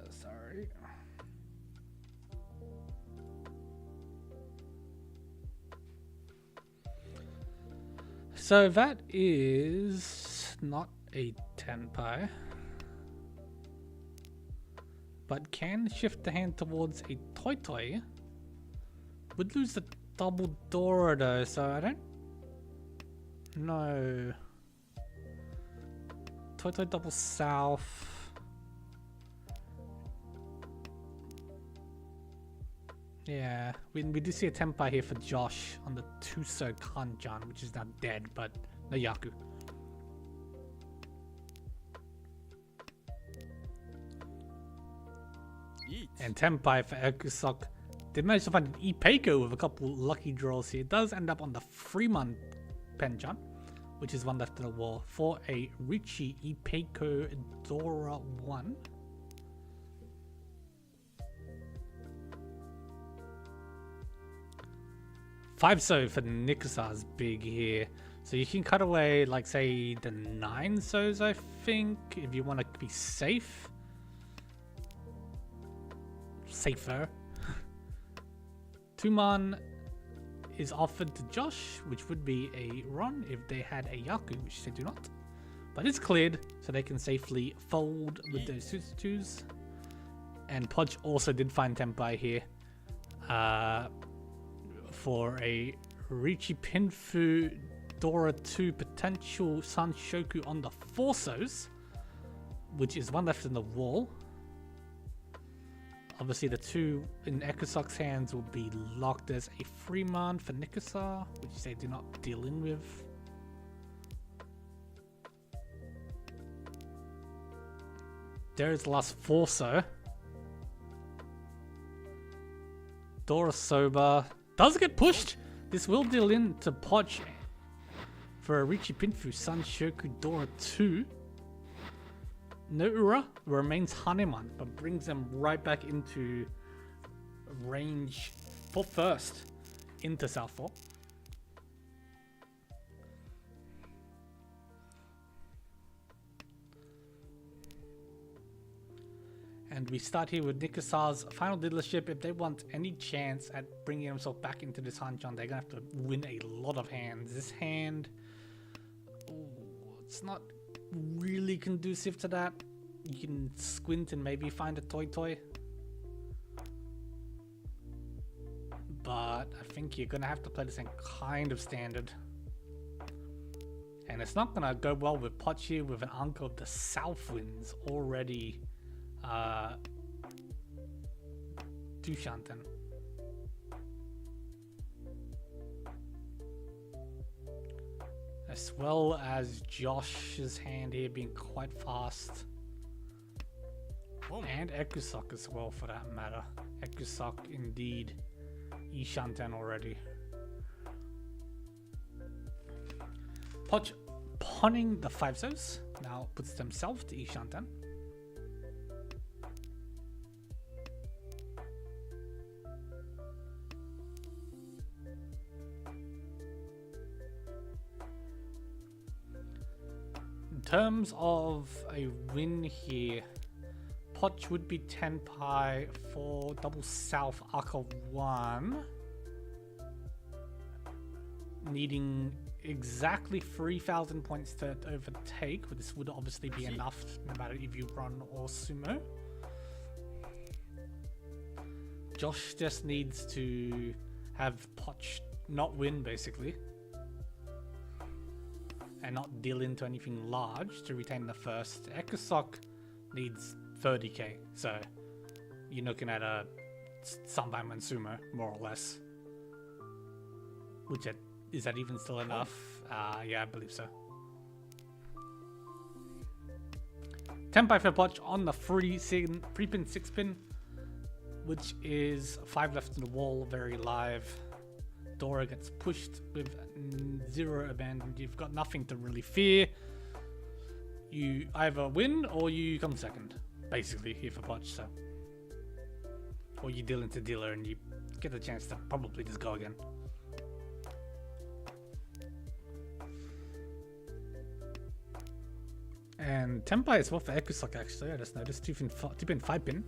Sorry. So that is not a tenpai, but can shift the hand towards a Toy Toy. Would lose the double Dora though, so I don't know. Toy Toy double South. Yeah, we do see a tempai here for Josh on the Tuso Kanjan, which is now dead, but no Yaku. And tempai for Ekusok. They managed to find an Ipeiko with a couple lucky draws here. It does end up on the Freeman Penchan, which is one left in the wall, for a Riichi Ipeiko Dora 1. Five so for Nikusar's big here. So you can cut away, like, say, the 9 so's, I think, if you want to be safe. Safer. 2-man is offered to Josh, which would be a run if they had a Yaku, which they do not. But it's cleared, so they can safely fold with those 2s. And Podge also did find tempai here. For a Riichi Pinfu Dora 2 potential Sanshoku on the Forsos, which is one left in the wall. Obviously the 2 in Ekusok's hands will be locked as a Freeman for Nikusar, which they do not deal in with. There is the last Forso. Dora Soba does get pushed. This will deal in to Poch for a Riichi Pinfu Sanshoku Dora 2. No Ura remains Haneman, but brings them right back into range for first into Southpaw. And we start here with Nikusar's final dealership. If they want any chance at bringing themselves back into this Hanchan, they're going to have to win a lot of hands. This hand, ooh, it's not really conducive to that. You can squint and maybe find a toy. But I think you're gonna have to play the same kind of standard. And it's not gonna go well with Pochi with an Uncle of the South Winds already Dushanten. As well as Josh's hand here being quite fast. And Ekusok as well for that matter. Ekusok indeed. Ishanten already. Poch punning the 5-0s now puts themselves to Ishanten. In terms of a win here, Poch would be 10 pi for double south arc of 1. Needing exactly 3,000 points to overtake, but this would obviously be enough no matter if you run or sumo. Josh just needs to have Poch not win basically. And not deal into anything large to retain the first. Ekusok needs 30k, so you're looking at a Sunbam and Sumo, more or less. Which is that even still enough? Yeah, I believe so. 10 by 5 Poch on the 3-pin, 6-pin, which is 5 left in the wall, very live. Dora gets pushed with 0 abandoned. You've got nothing to really fear. You either win or you come second, basically, here for Poch, so. Or you deal into dealer and you get a chance to probably just go again. And Tempai as well for Ekusok actually, I just noticed 2-pin, 5-pin.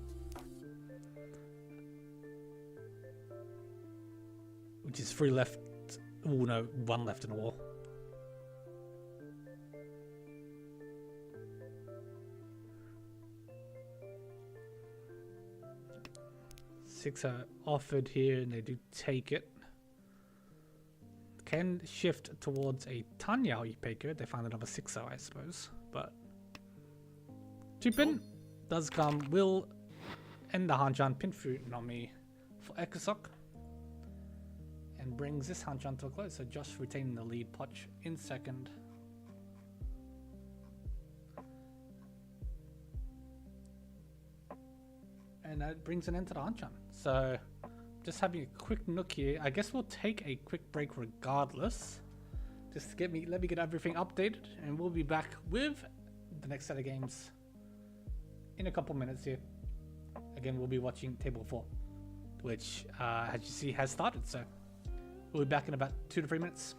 Which is 3 left, oh no, 1 left in the wall. Six are offered here and they do take it. Can shift towards a Tanyao Ipeiko. They find another 6-0, I suppose. But 2-pin does come. Will end the Hanchan Pinfu Nomi for Ekusok. And brings this Hanchan to a close. So Josh retaining the lead. Poch in second. And that brings an end to the Hanchan. So just having a quick nook here. I guess we'll take a quick break regardless. Just to let me get everything updated, and we'll be back with the next set of games in a couple minutes here. Again, we'll be watching Table 4, which, as you see, has started. So we'll be back in about 2 to 3 minutes.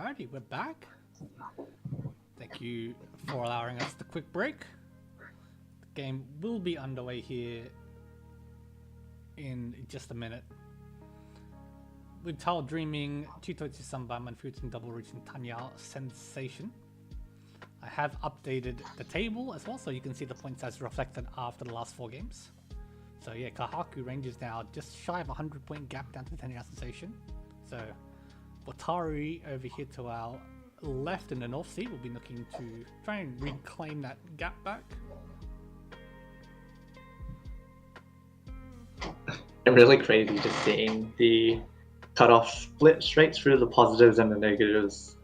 Alrighty, we're back. Thank you for allowing us the quick break. The game will be underway here in just a minute. With Tao Dreaming, Chitochi Sambam and Futin Double Reaching Tanya Sensation. I have updated the table as well, so you can see the points as reflected after the last 4 games. So yeah, Kahaku range is now just shy of a 100-point gap down to Tanya Sensation. So Watari over here to our left in the North Sea will be looking to try and reclaim that gap back. Really crazy just seeing the cutoff split straight through the positives and the negatives.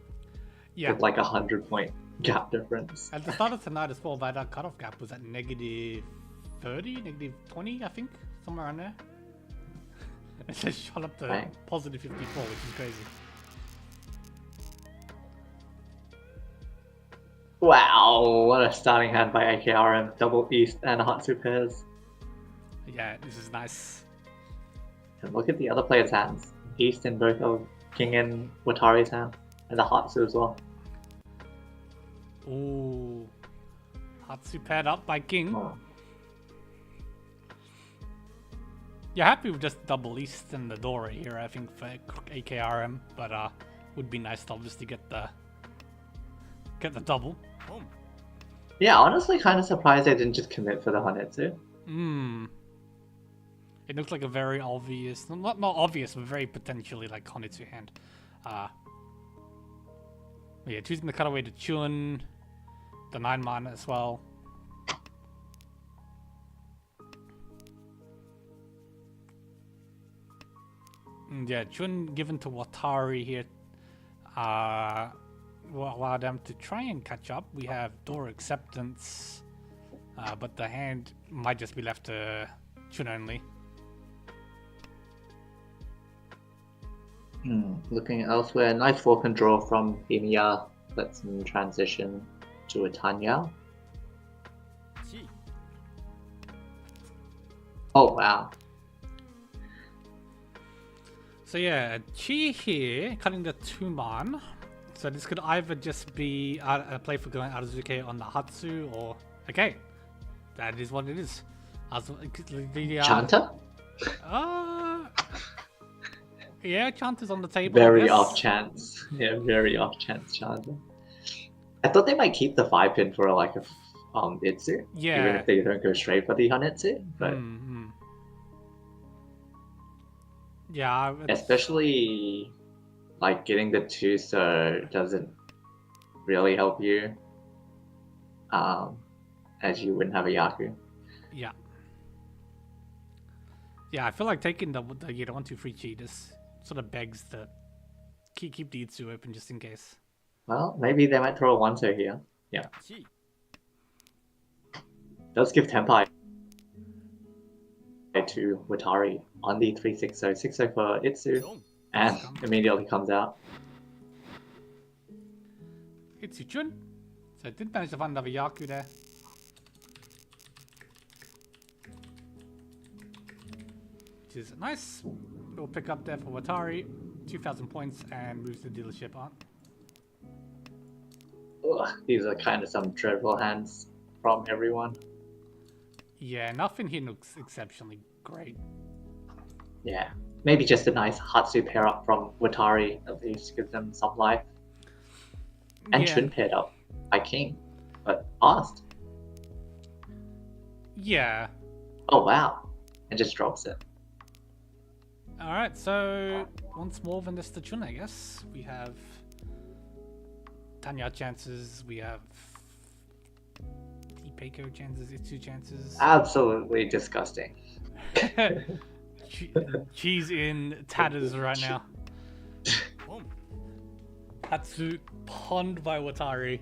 Yeah. With like 100-point gap difference. At the start of tonight as well, that cutoff gap was at negative 30, negative 20, I think, somewhere around there. It just shot up to positive 54, which is crazy. Wow, what a starting hand by AKRM, double East and Hatsu pairs. Yeah, this is nice. And look at the other players' hands. East in both of King and Watari's hand, and the Hatsu as well. Ooh. Hatsu paired up by King. Oh. Yeah, happy with just double East and the Dora here, I think, for AKRM, but would be nice to obviously get the double. Yeah, honestly kind of surprised they didn't just commit for the Honetsu. It looks like a very obvious, not obvious, but very potentially like Honetsu hand. Yeah, choosing the cutaway to Chun, the 9 mana as well. Yeah, Chun given to Watari here. Will allow them to try and catch up. We have Door Acceptance, but the hand might just be left to Chun only. Looking elsewhere, nice fork and draw from Himiya. Let's transition to a Tanya. Oh wow. So yeah, Chi here, cutting the 2-man. So this could either just be a play for going Arazuke on the Hatsu, or... Okay, that is what it is. Chanta? Yeah, Chanta's on the table. Very off chance. Yeah, very off chance Chanta. I thought they might keep the 5-pin for like a Itsu. Yeah. Even if they don't go straight for the Honetsu. But yeah, especially like getting the 2 so doesn't really help you. As you wouldn't have a Yaku. Yeah. Yeah, I feel like taking the 1-2-3 cheat just sort of begs to keep the Itsu open just in case. Well, maybe they might throw a 1-2 here. Yeah. Does give Tenpai to Watari on the 3-6-0. 6-0 for Itsu. And immediately comes out. Itsu Chun. So I did manage to find another Yaku there. Which is nice. We'll pick up there for Watari. 2,000 points and moves the dealership on. Ugh, these are kind of some dreadful hands from everyone. Yeah, nothing here looks exceptionally great. Yeah, maybe just a nice Hatsu pair up from Watari, at least gives them some life. And Chun paired up by King, but fast. Yeah. Oh wow, and just drops it. Alright, so once more than just the Chun, I guess. We have Tanya chances, we have Ipeko chances, Itsu chances. Absolutely disgusting. She's in tatters right now. Hatsu ponned by Watari.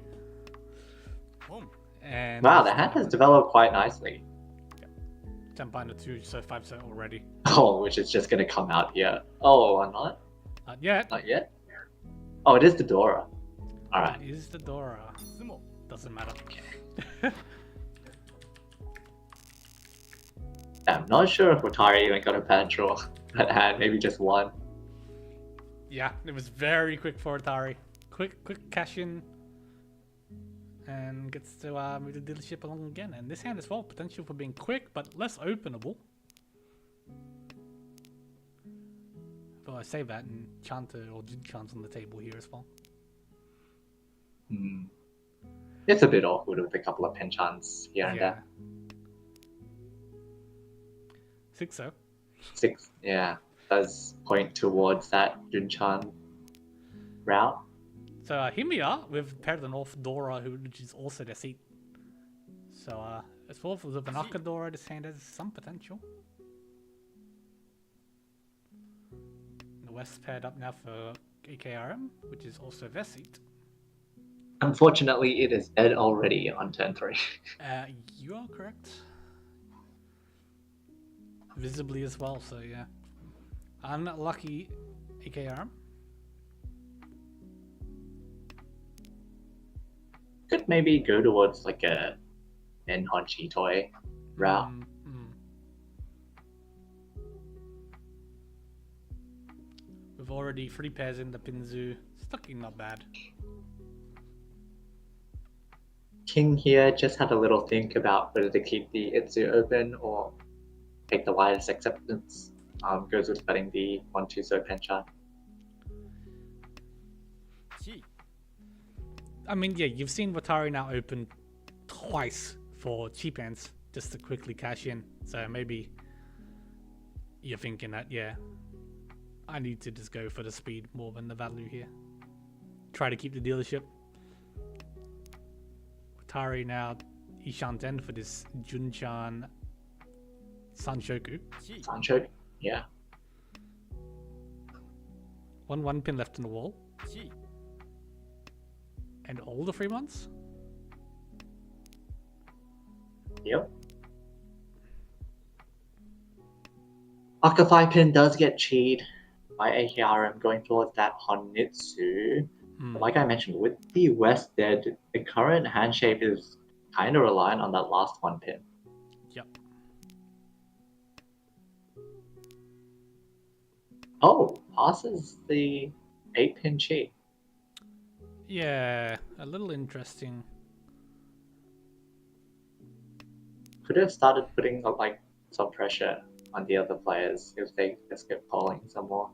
And wow, the hand has developed quite nicely. 10 binder 2, so 5 already. Oh, which is just gonna come out here. Oh, or not? Not yet. Not yet? Oh, it is the Dora. Alright. It is the Dora. Doesn't matter. I'm not sure if Watari even got a bad draw that hand, maybe just one. Yeah, it was very quick for Atari. quick cash in, and gets to move the dealership along again. And this hand as well, potential for being quick, but less openable. Though I say that, and Chanta or Hanchans on the table here as well. It's a bit awkward with a couple of penchants here and there. 6-0. 6, yeah, does point towards that Junchan route. So Himiya with Pair of the North Dora, which is also their seat. So as well with an Akadora, this hand has some potential. The West paired up now for AKRM, which is also their seat. Unfortunately, it is dead already on turn 3. You are correct. Visibly as well, so yeah. Unlucky AKRM. Could maybe go towards like a Enhonchi toy route. We've already 3 pairs in the Pinzu. It's looking not bad. King here just had a little think about whether to keep the Itzu open or take the widest acceptance. Goes with betting the 1-2 so penchant. I mean, yeah, you've seen Watari now open twice for cheap hands just to quickly cash in. So maybe you're thinking that, yeah, I need to just go for the speed more than the value here. Try to keep the dealership. Watari now Ishanten for this Junchan Sanshoku. Sanshoku, yeah. 1 pin left in the wall. And all the 3 months? Yep. Aka 5 pin does get cheated by AKRM going towards that Honitsu. But like I mentioned, with the West dead, the current hand shape is kind of reliant on that last 1 pin. Yep. Oh, passes the 8 pin cheat. Yeah, a little interesting. Could have started putting like some pressure on the other players if they just kept calling some more.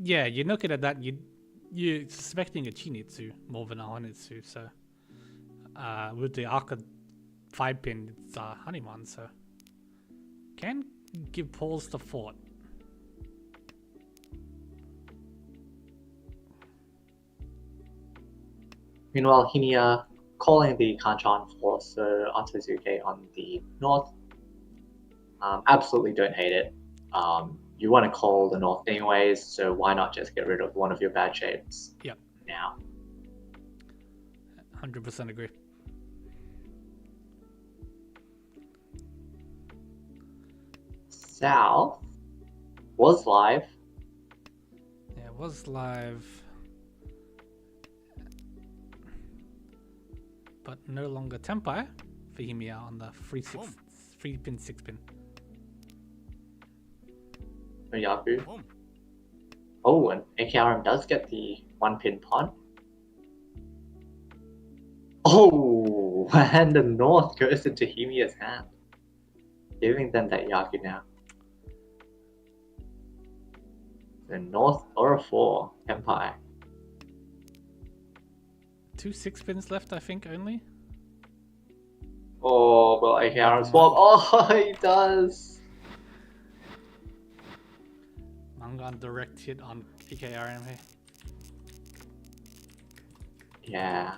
Yeah, you're looking at that, you're suspecting a Chinitsu more than a Honitsu, so with the Aka 5 pin, it's Hanuman, so can give pause to thought. Meanwhile, Himiya calling the Kanchan for Sir Atazuke on the north. Absolutely don't hate it. You want to call the north anyways, so why not just get rid of one of your bad shapes? Yep. Now. 100% agree. South was live. Yeah, it was live. But no longer Tempai for Himiya on the 3 pin 6 pin. Yaku. Oh, and AKRM does get the 1 pin pawn. Oh, and the north goes into Himiya's hand, giving them that Yaku now. The north or a 4 Empire. 2 6 pins left, I think, only. Oh, well, AKRM swap. Oh, he does. Mangan direct hit on AKRM here. Yeah.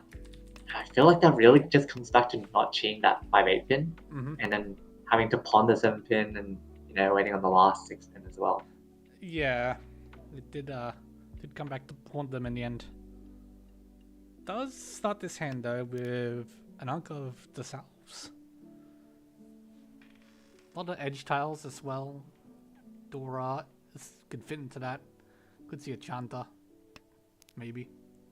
I feel like that really just comes back to not cheating that 5-8 pin, and then having to pawn the 7 pin and, you know, waiting on the last 6 pin as well. Yeah, it did come back to pawn them in the end. Does start this hand though with an Anka of the Souths. A lot of edge tiles as well. Dora could fit into that. Could see a Chanta, maybe.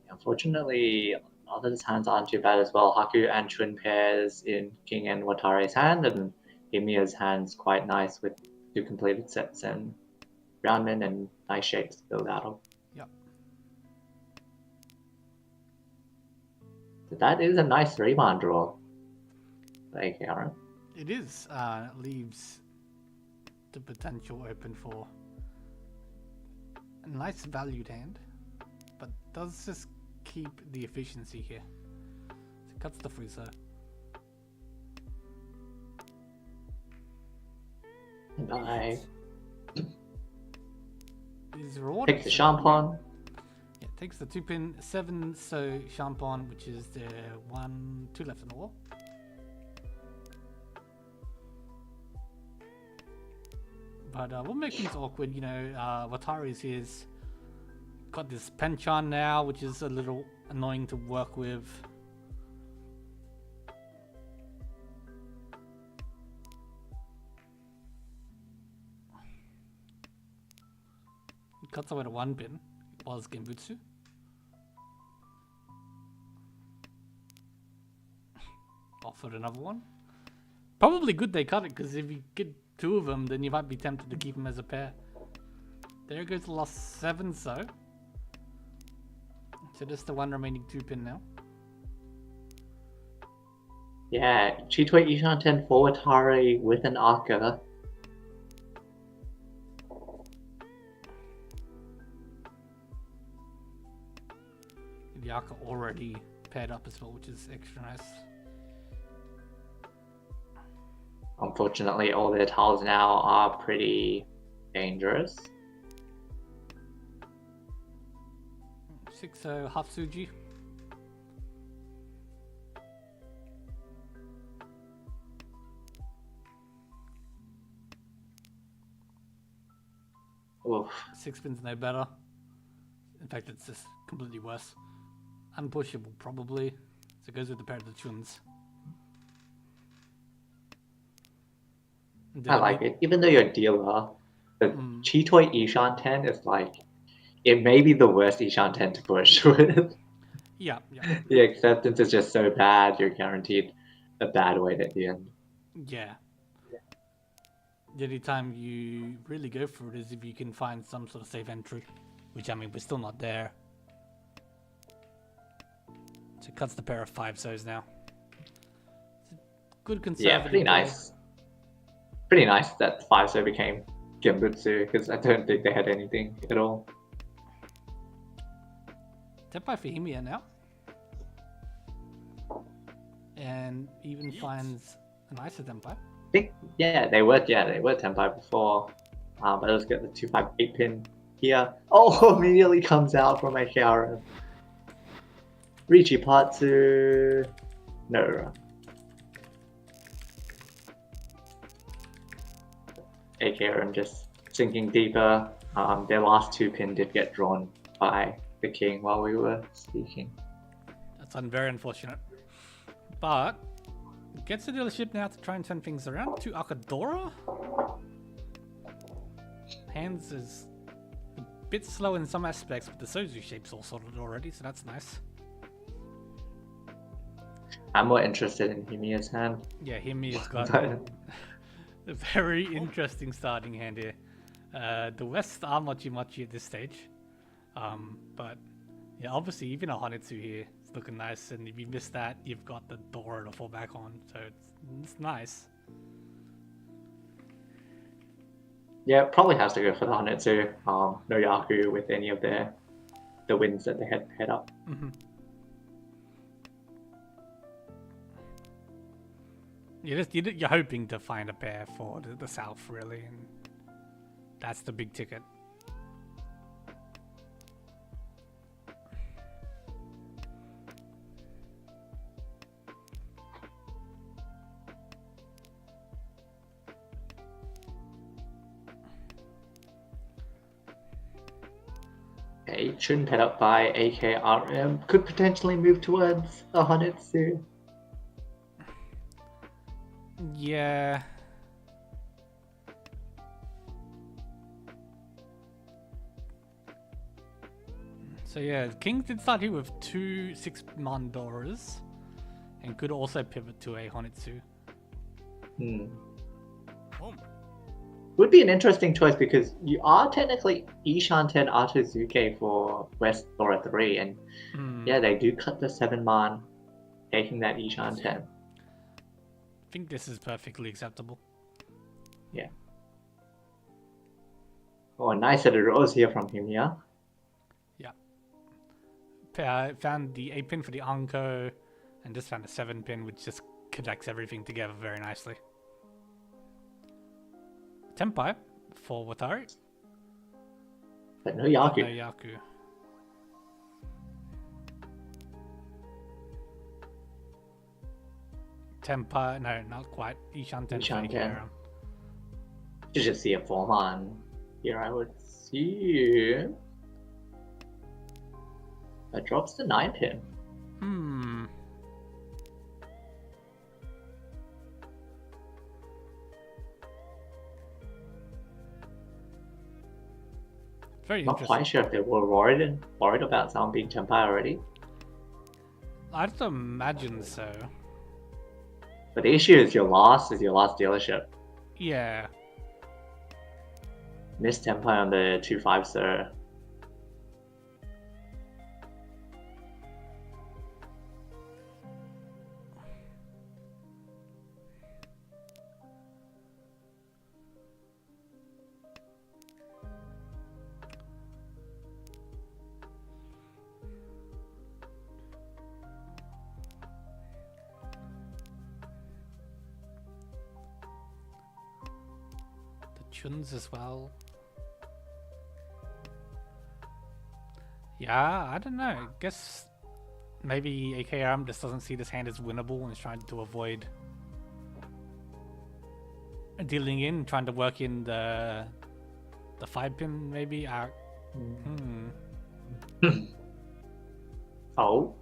Unfortunately, others' hands aren't too bad as well. Haku and Chun pairs in King and Watare's hand, and Himiya's hand's quite nice with 2 completed sets and Roundman and nice shapes to build out of. Yep. That is a nice 3-man draw. Like Aaron. It is. Leaves the potential open for a nice valued hand, but does just keep the efficiency here. So it cuts the freezer. Bye. Is rewarded. Takes the Champon. Yeah, takes the 2-pin 7, so Champon, which is the 2 left in the wall. But what makes things awkward, you know, Watari's here's got this Penchan now, which is a little annoying to work with. He cuts away to 1 pin, was Genbutsu. Offered another one. Probably good they cut it, because if you get 2 of them, then you might be tempted to keep them as a pair. There goes the last 7, so just the 1 remaining 2 pin now. Yeah, Chitoi Ishanten for Watari with an Aka. The Aka already paired up as well, which is extra nice. Unfortunately, all their tiles now are pretty dangerous. 6 half Suji. Oof. 6 pins no better. In fact, it's just completely worse. Unpushable probably. So it goes with the pair of the Chuns. I like it. Even though you're a dealer, the Chitoi Ishanten is like, it may be the worst Ishanten to push with. Yeah. The acceptance is just so bad, you're guaranteed a bad weight at the end. Yeah. The only time you really go for it is if you can find some sort of safe entry. Which, I mean, we're still not there. So it cuts the pair of 5-sos now. It's a good conservative. Yeah, pretty nice. Pretty nice that 5-so became Genbutsu, because I don't think they had anything at all. Tenpai for Himiya now. And even finds a nicer Tenpai. I think, they were Tenpai before. But let's get the 258 pin here. Oh, immediately comes out from AKRM. Riichi Patsu. No. AKRM just sinking deeper. Their last 2 pin did get drawn by the king while we were speaking. That's very unfortunate. But gets the dealership now to try and turn things around to Akadora. Hands is a bit slow in some aspects, but the Sozu shape's all sorted already, so that's nice. I'm more interested in Himiya's hand. Yeah, Himiya's got a very interesting starting hand here. The West are mochi at this stage. But yeah, obviously even a Hanetsu here is looking nice, and if you miss that, you've got the Dora to fall back on, so it's nice. Yeah, probably has to go for the Hanetsu. No Yaku with any of the wins that they had head up. Mm-hmm. You're hoping to find a pair for the South, really, and that's the big ticket. Okay, Chun paired up by AKRM could potentially move towards a Hanetsu. Yeah. So yeah, King did start here with 2 6-man Doras, and could also pivot to a Hanetsu. Would be an interesting choice because you are technically Ishanten Artozuke for West Dora 3, and yeah, they do cut the 7-man taking that Ishan 10. I think this is perfectly acceptable. Yeah. Oh, a nice set of rows here from him, yeah? Found the 8 pin for the Anko, and just found a 7 pin, which just connects everything together very nicely. Tempai for Watari, But no but Yaku. no Yaku. Tempai, no, not quite. Ishan 10 Ishan for 10. AKRM. Should just see a 4-man. Here I would see. That drops the 9 pin. Very Not interesting. quite sure if they were worried about someone being Tempai already. I'd imagine so. But the issue is your last dealership. Yeah. Missed Tempai on the 2-5, sir. Chuns as well. Yeah, I don't know. I guess maybe AKRM just doesn't see this hand as winnable and is trying to avoid dealing in, trying to work in the 5 pin maybe. Oh.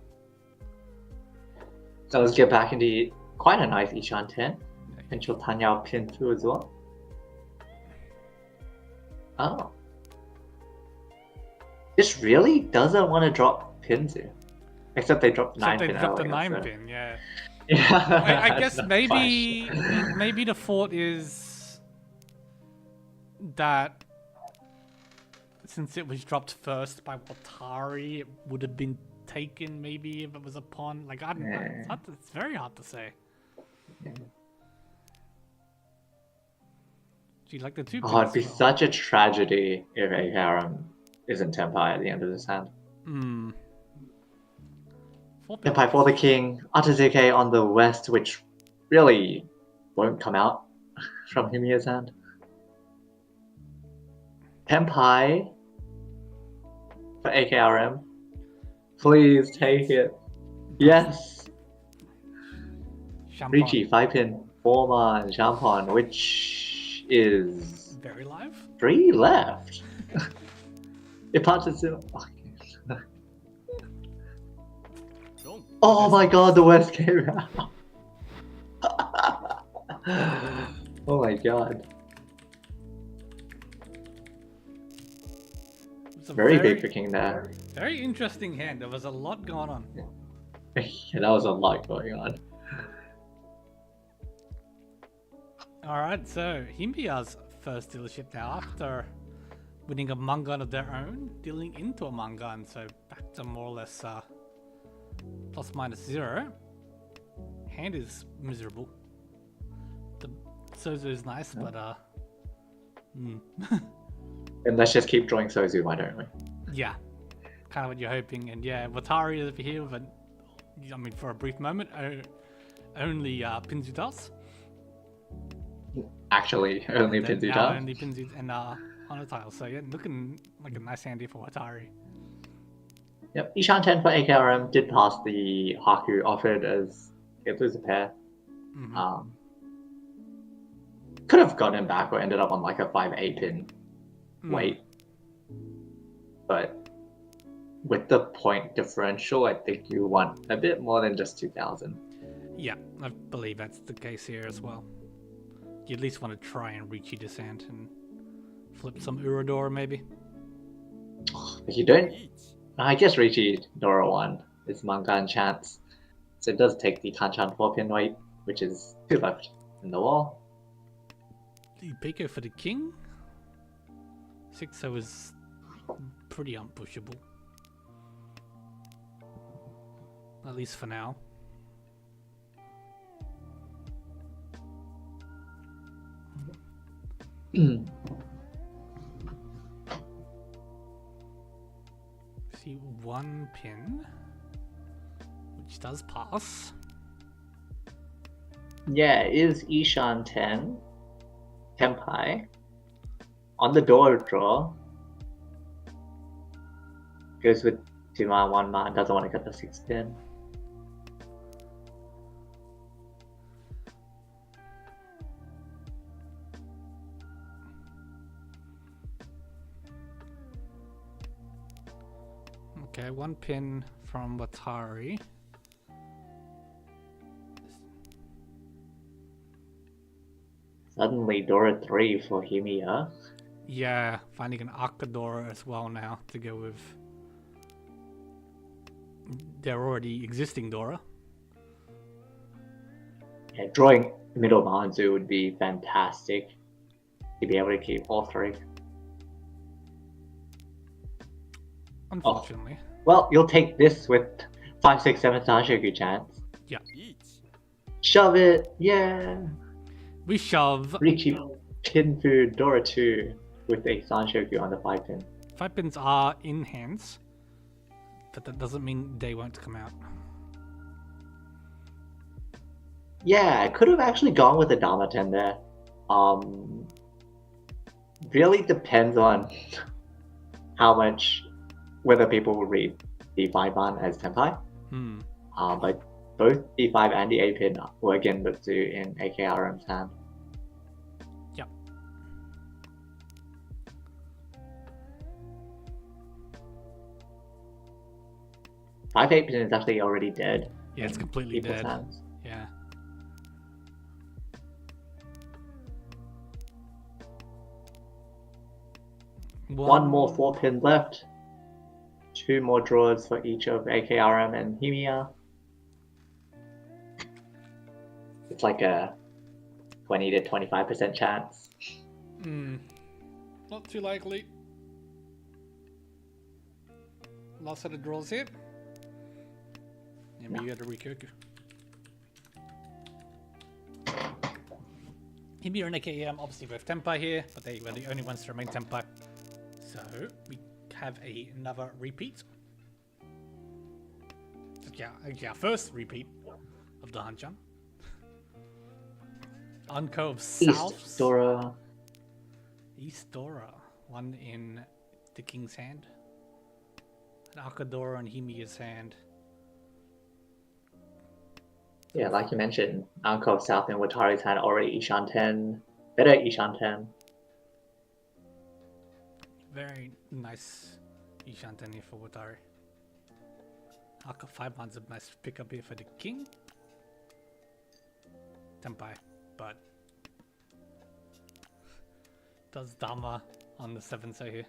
So let's get back into quite a nice Ishan 10. Potential Tanyao pin through as well. Oh. This really doesn't want to drop pins here. Except they dropped 9 Except pin they dropped the earlier, 9 so- pin, yeah. Yeah. I guess That's maybe fine. maybe the thought is that since it was dropped first by Watari, it would have been taken maybe if it was a pawn. Like I don't know. Yeah. It's very hard to say. Yeah. Gee, like the 2 Oh, it'd pins be as well. such a tragedy if AKRM isn't Tempai at the end of this hand. 4 pin. Tempai for the king, Atazeke on the west, which really won't come out from Himiya's hand. Tempai for AKRM. Please take it. Yes! Champagne. Riichi, 5 pin, 4-man, Champon, which is Very live. 3 left. It punches in. Oh my god, the West came out. Oh my god. It's a Very big for king there. Very interesting hand. There was a lot going on. Yeah, that was a lot going on. Alright, so Himbia's first dealership now after winning a Mangan of their own, dealing into a Mangan, so back to more or less plus minus 0. Hand is miserable. The Sozo is nice, but And let's just keep drawing Sozu, why don't we? yeah, kind of what you're hoping. And yeah, Watari is over here with I mean, for a brief moment, only Pinzu does. Actually, only Then Pinzu now does. only Pinzu and on a tile. So yeah, looking like a nice hand here for Watari. Yep, Ishan 10 for AKRM did pass the Haku offered as it was a pair. Mhm. Could have gotten back or ended up on like a 5-8 pin weight. But with the point differential, I think you want a bit more than just 2,000. Yeah, I believe that's the case here as well. You at least want to try and Riichi this hand and flip some Urador maybe. If you don't, I guess Riichi Dora 1 is Mangan chance. So it does take the Hanchan 4 pin weight, which is 2 left in the wall. The Pico for the king. 6-0 is pretty unpushable. At least for now. one pin, which does pass. Yeah, is Ishan 10 Tenpai on the door draw? Goes with 2 man, 1 man, doesn't want to get the 6 pin. Okay, one pin from Watari. Suddenly Dora 3 for Himiya. Yeah, finding an Akadora as well now to go with their already existing Dora. Yeah, drawing middle Manzu would be fantastic to be able to keep all 3. Unfortunately. Well, you'll take this with 5, 6, 7 Sanshoku chance. Yeah. リーチ Shove it! Yeah! We shove. Riichi pin for Dora 2 with a Sanshoku on the 5 pin. 5 pins are in hands, but that doesn't mean they won't come out. Yeah, I could have actually gone with the Dama 10 there. Really depends on how much, whether people will read the 5-man as Tenpai. But both the 5 and the 8 pin were again Butsu in AKRM's hand. Yep. Five 8 pin is actually already dead. Yeah, it's in completely people's dead. hands. Yeah. One more 4 pin left. 2 more draws for each of AKRM and Himiya. It's like a 20 to 25% chance. Not too likely. Last set of draws here. And we got a Rikoku. Himiya and AKM obviously both Tenpai here, but they were the only ones to remain Tenpai. So we have another repeat. Yeah, first repeat of the Hanchan. Unco of South. East Dora. East Dora. One in the King's hand. An Akadora in Himiya's hand. Yeah, like you mentioned, Anko of South and Watari's hand already Ishan 10. Better Ishan 10. Very nice Ishantani for Watari. Aka 5 man's a nice pickup here for the king. Tenpai, but does Dama on the 7 so here.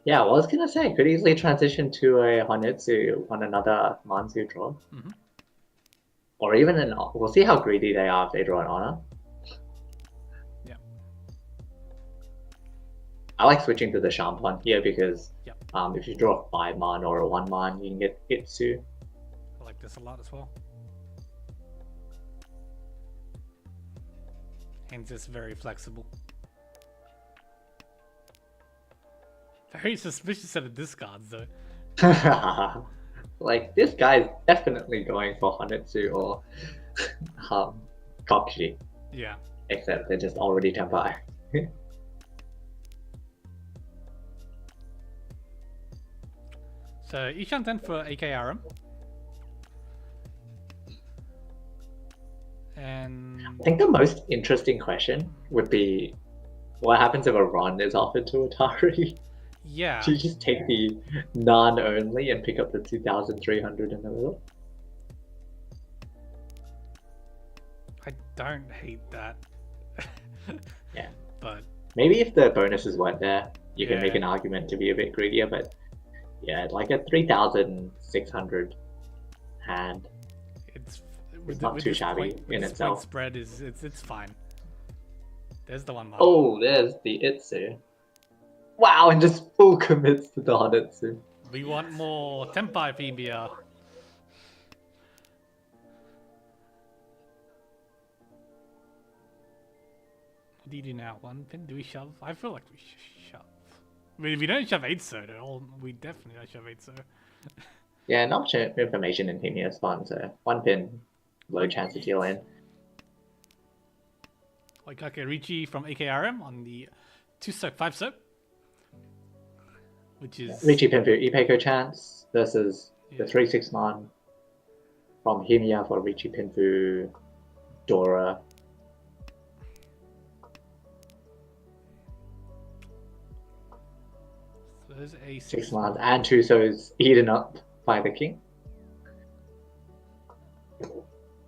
Yeah, I was gonna say, could easily transition to a Honetsu on another Manzu draw. Or even an. We'll see how greedy they are if they draw an Honor. Yeah. I like switching to the Shampon here because Yep. if you draw a 5-man or a 1-man, you can get Itsu. I like this a lot as well. And just very flexible. Very suspicious set of discards though. Like, this guy's definitely going for Honetsu or Kokshi, Yeah. except they're just already Tenpai. So Ishanten for AKRM. And I think the most interesting question would be what happens if a run is offered to Atari? yeah. Do you just take the non only and pick up the 2,300 in the middle? I don't hate that. Yeah. But Maybe if the bonuses weren't there, you can make Yeah. an argument to be a bit greedier, but yeah, like a 3,600 hand. it's not too this shabby point, in this itself. point spread is it's fine. There's the one mark. Oh, there's the Itsu. Wow, and just full commits to the Honetsu. We want more Tenpai Phobia. What do you do now? One pin? Do we shove? I feel like we should shove. I mean, we don't shove 8 so, we definitely don't shove 8 so. Yeah, not much information in Himia spawn, so 1 pin, low chance to deal in. Like, okay, Riichi from AKRM on the 2 soak, 5 soak. Which is... Riichi Pinfu, Ipeco chance versus the 3-6 mon from Himia for Riichi Pinfu, Dora. So there's a 6 mon and 2 so's eaten up by the king.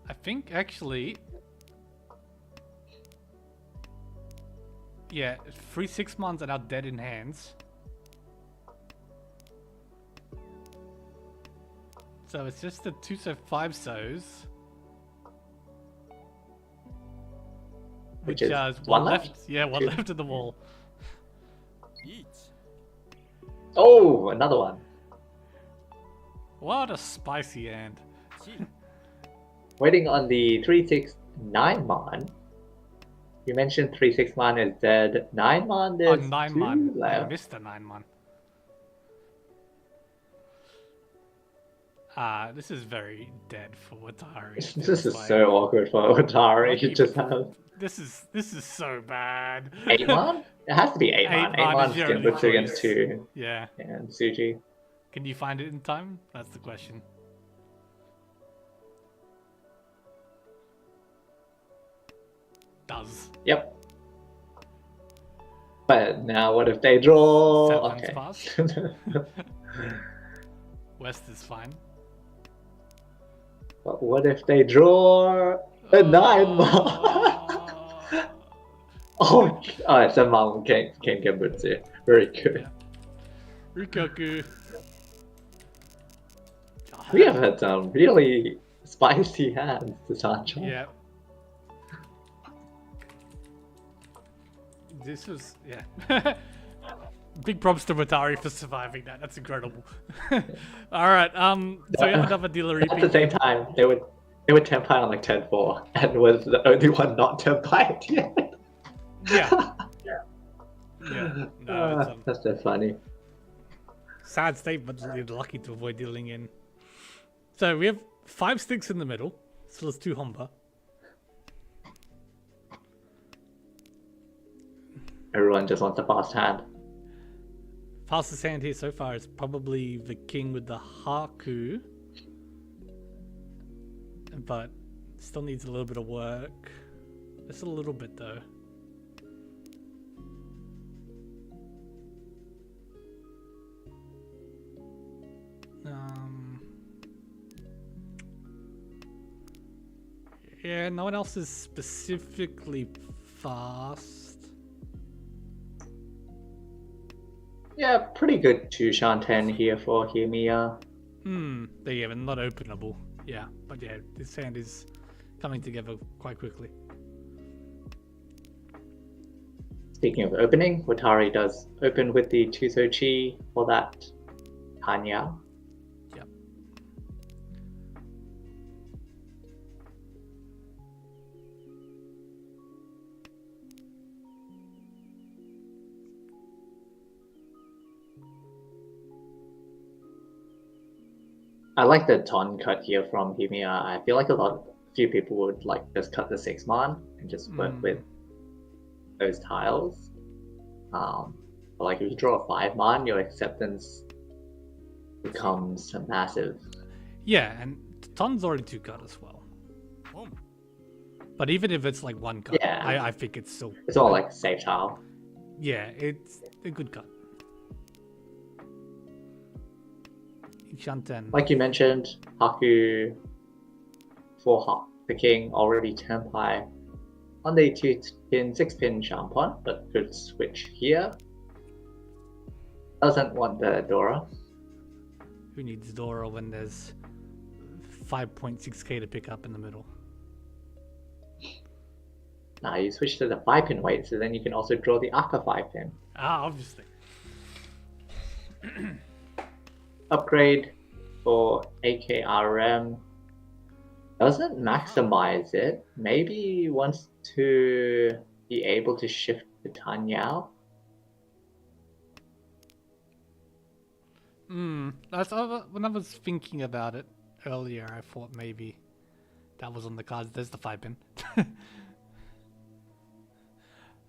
I think actually... Yeah, 3-6 mons are now dead in hands. So it's just the 2 so 5 so's. Which has one left. Yeah, one left of the wall. Oh, another one. What a spicy hand. Waiting on the 3-6 9 mon. You mentioned 3-6 mon is dead. 9 mon, there's 9 2 mon. left. I missed the 9 mon. This is very dead for Watari. This is like... so awkward for Watari. You just have... This is so bad. 8 mon? It has to be 8 mon. 8 mon Ginbutsu against 2. Yeah. And Tsuji. Can you find it in time? That's the question. Does. Yep. But now what if they draw? Okay. West is fine. But what if they draw a 9 mon? Oh, it's a Mount King Genbutsu. Very good. Yeah. Rikoku. We have had some really spicy hands to Sancho. Yeah. This was, yeah. Big props to Watari for surviving that. That's incredible. Alright, so we have another dealer. At the same time, they would tempai on like 10-4 and was the only one not tempaied yet. Yeah. Yeah. No, that's so funny. Sad state, but you're lucky to avoid dealing in. So we have 5 sticks in the middle. Still has 2 Humber. Everyone just wants a fast hand. Fastest hand here so far is probably the king with the Haku. But still needs a little bit of work. Just a little bit though. Yeah, no one else is specifically fast. Yeah, pretty good 2 Shanten here for Himiya. Yeah, but not openable. Yeah, but yeah, this hand is coming together quite quickly. Speaking of opening, Watari does open with the Tuso Chi for that Tanya. Yep. I like the ton cut here from Himiya. I feel like few people would like just cut the 6 mon and just work with those tiles. But like if you draw a 5 mon, your acceptance becomes massive. Yeah, and Ton's already 2 cut as well. But even if it's like 1 cut, yeah. I think it's still... It's all like safe tile. Yeah, it's a good cut. Shanten. Like you mentioned, Haku for the king already tempai on the 2-pin, 6-pin Shampon, but could switch here. Doesn't want the Dora. Who needs Dora when there's 5.6k to pick up in the middle? Now you switch to the 5-pin weight, so then you can also draw the Aka 5-pin. Ah, obviously. Upgrade for AKRM doesn't maximize it. Maybe he wants to be able to shift to Tanyao. When I was thinking about it earlier, I thought maybe that was on the cards. There's the 5-pin.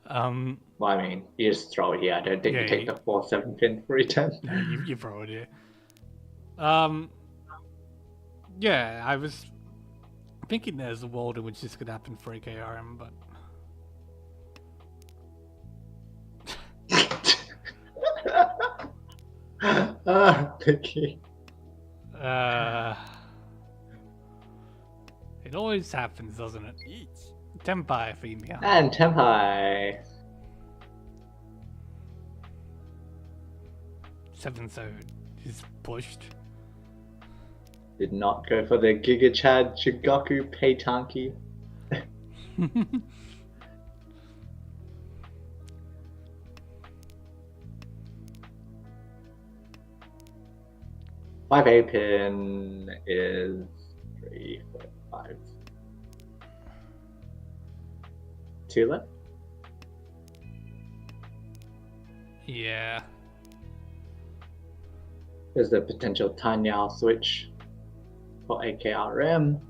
Well, I mean, you just throw it here. I don't think Yeah, you take the 4-7 pin for return. No, you throw it here. Yeah, I was thinking there's a world in which this could happen for AKRM, but Picky. It always happens, doesn't it? 1 Tenpai for Emiya. And Tenpai. 7 so is pushed. Did not go for the Giga Chad Chigoku Peitanki. 5A pin is 3, 4, 5. 2 left. Yeah. There's the potential Tanyao switch for AKRM.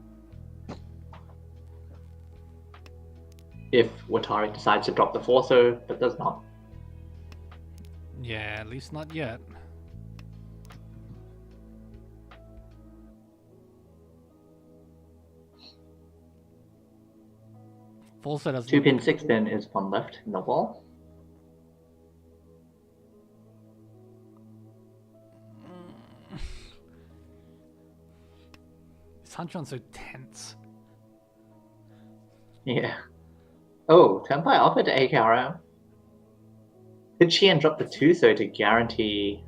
If Watari decides to drop the Forso, but does not. Yeah, at least not yet. Also doesn't 2 pin, 6 pin is 1 left in the wall. Is Hanchans so tense? Yeah. Oh, Tenpai offered to AKRM. Could Chien drop the 2 so to guarantee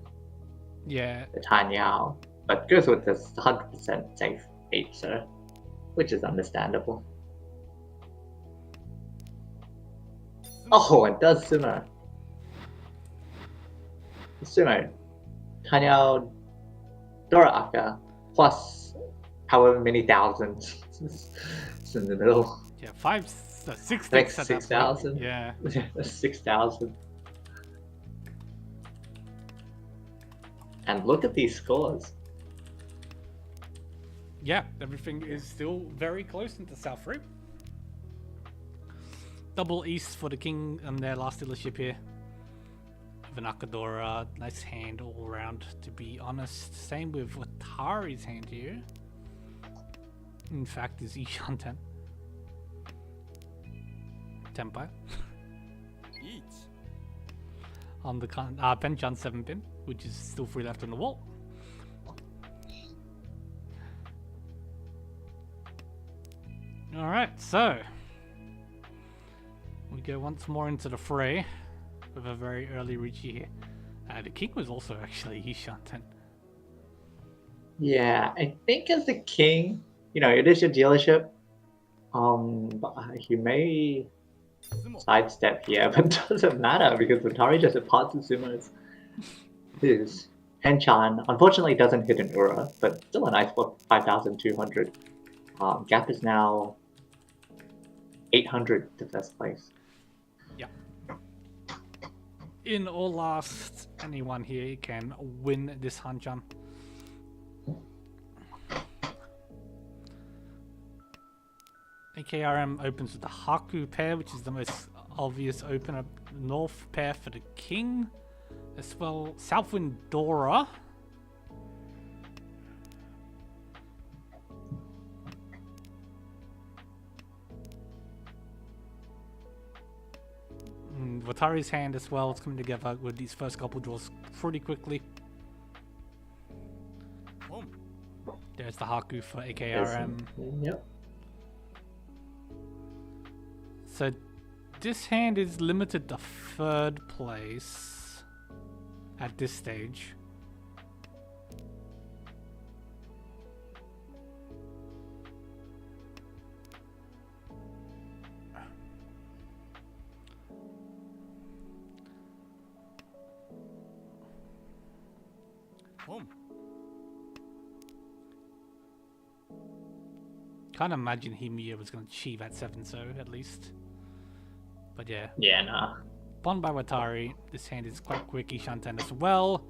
Yeah. the Tanyao? But goes with this 100% safe 8 so, which is understandable. Oh, it does sumo. Sumo. Tanyao Dora Aka plus however many thousands. It's in the middle. Yeah, 6 Like sticks at that point. 6,000. Yeah. 6,000. And look at these scores. Yeah, everything is still very close into South 3. Double East for the King and their last dealership here. With an Akadora, nice hand all around, to be honest. Same with Watari's hand here. In fact, is Ishanten. Tenpai. 1 On the Penchan 7 pin, which is still 3 left on the wall. Alright, so we go once more into the fray with a very early Riichi here. The King was also actually Ishanten. Yeah, I think as the king, you know, it is your dealership. But you may sidestep here, but it doesn't matter because Watari just departs the sumos. His Hanchan unfortunately doesn't hit an Ura, but still a nice 5,200. Gap is now 800 to first place. Yeah. In or last, anyone here can win this Hanchan. AKRM opens with the Haku pair, which is the most obvious opener. North pair for the King. As well, Southwind Dora. Watari's hand as well. It's coming together with these first couple draws pretty quickly. There's the Haku for AKRM. Yep. So this hand is limited to 3rd place at this stage. Can't imagine Himiya was going to achieve at 7 so at least. But yeah. Yeah, nah. Won by Watari. This hand is quite quick. Ishanten as well.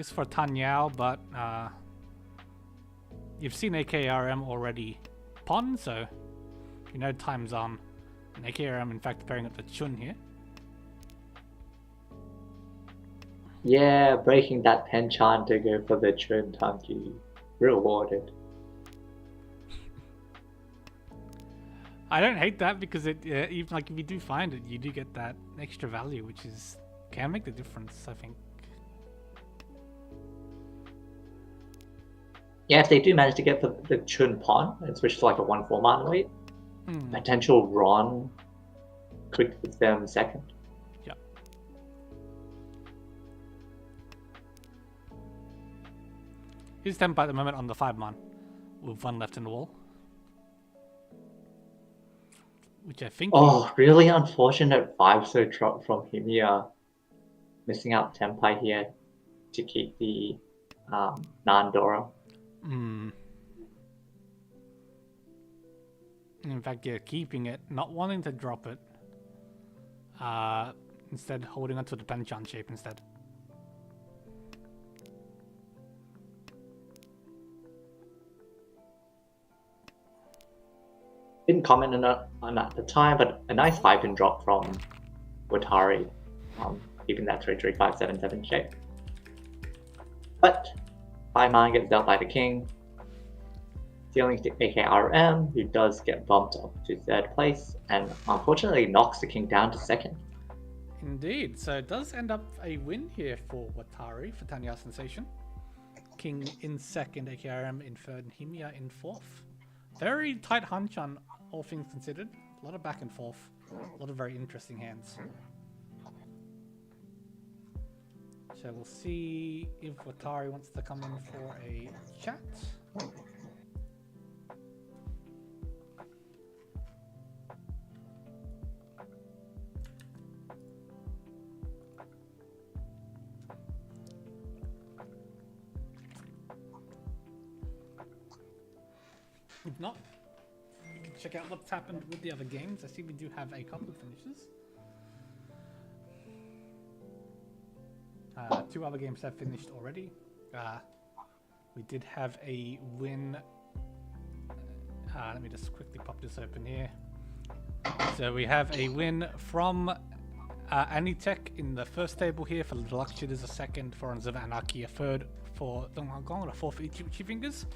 just for Tan Yao, but you've seen AKRM already pawn, so you know time's on. And AKRM, in fact, pairing up the Chun here. Yeah, breaking that penchant to go for the Chun Tanki. Rewarded. I don't hate that because it even like if you do find it, you do get that extra value, which is can make the difference, I think. Yeah, if they do manage to get the Chun pawn and switch to like a 1-4 man weight, potential Ron could put them second. Yep. He's tempo at the moment on the 5-man with 1 left in the wall. Which I think... Oh, really unfortunate 5-so drop from him here. Missing out Tempai here to keep the Nandora. In fact, yeah, keeping it, not wanting to drop it. Instead, holding onto the penchant shape instead. Didn't comment on that at the time, but a nice 5-pin drop from Watari, keeping that 3-3-5-7-7 shape. But 5-man gets dealt by the king, dealing to AKRM, who does get bumped up to 3rd place, and unfortunately knocks the king down to 2nd. Indeed, so it does end up a win here for Watari, for Tanya Sensation. King in 2nd, AKRM in 3rd, and Himiya in 4th. Very tight Hanchan, all things considered. A lot of back and forth, a lot of very interesting hands. So we'll see if Watari wants to come in for a chat. If not, we can check out what's happened with the other games. I see we do have a couple of finishes. 2 other games have finished already. We did have a win. Let me just quickly pop this open here. So we have a win from Anitech in the first table here for the Deluxe Cheaters, a 2nd, Foreigners of Anarchy, a 3rd for Dong Gong, and a 4th for Ichi Fingers.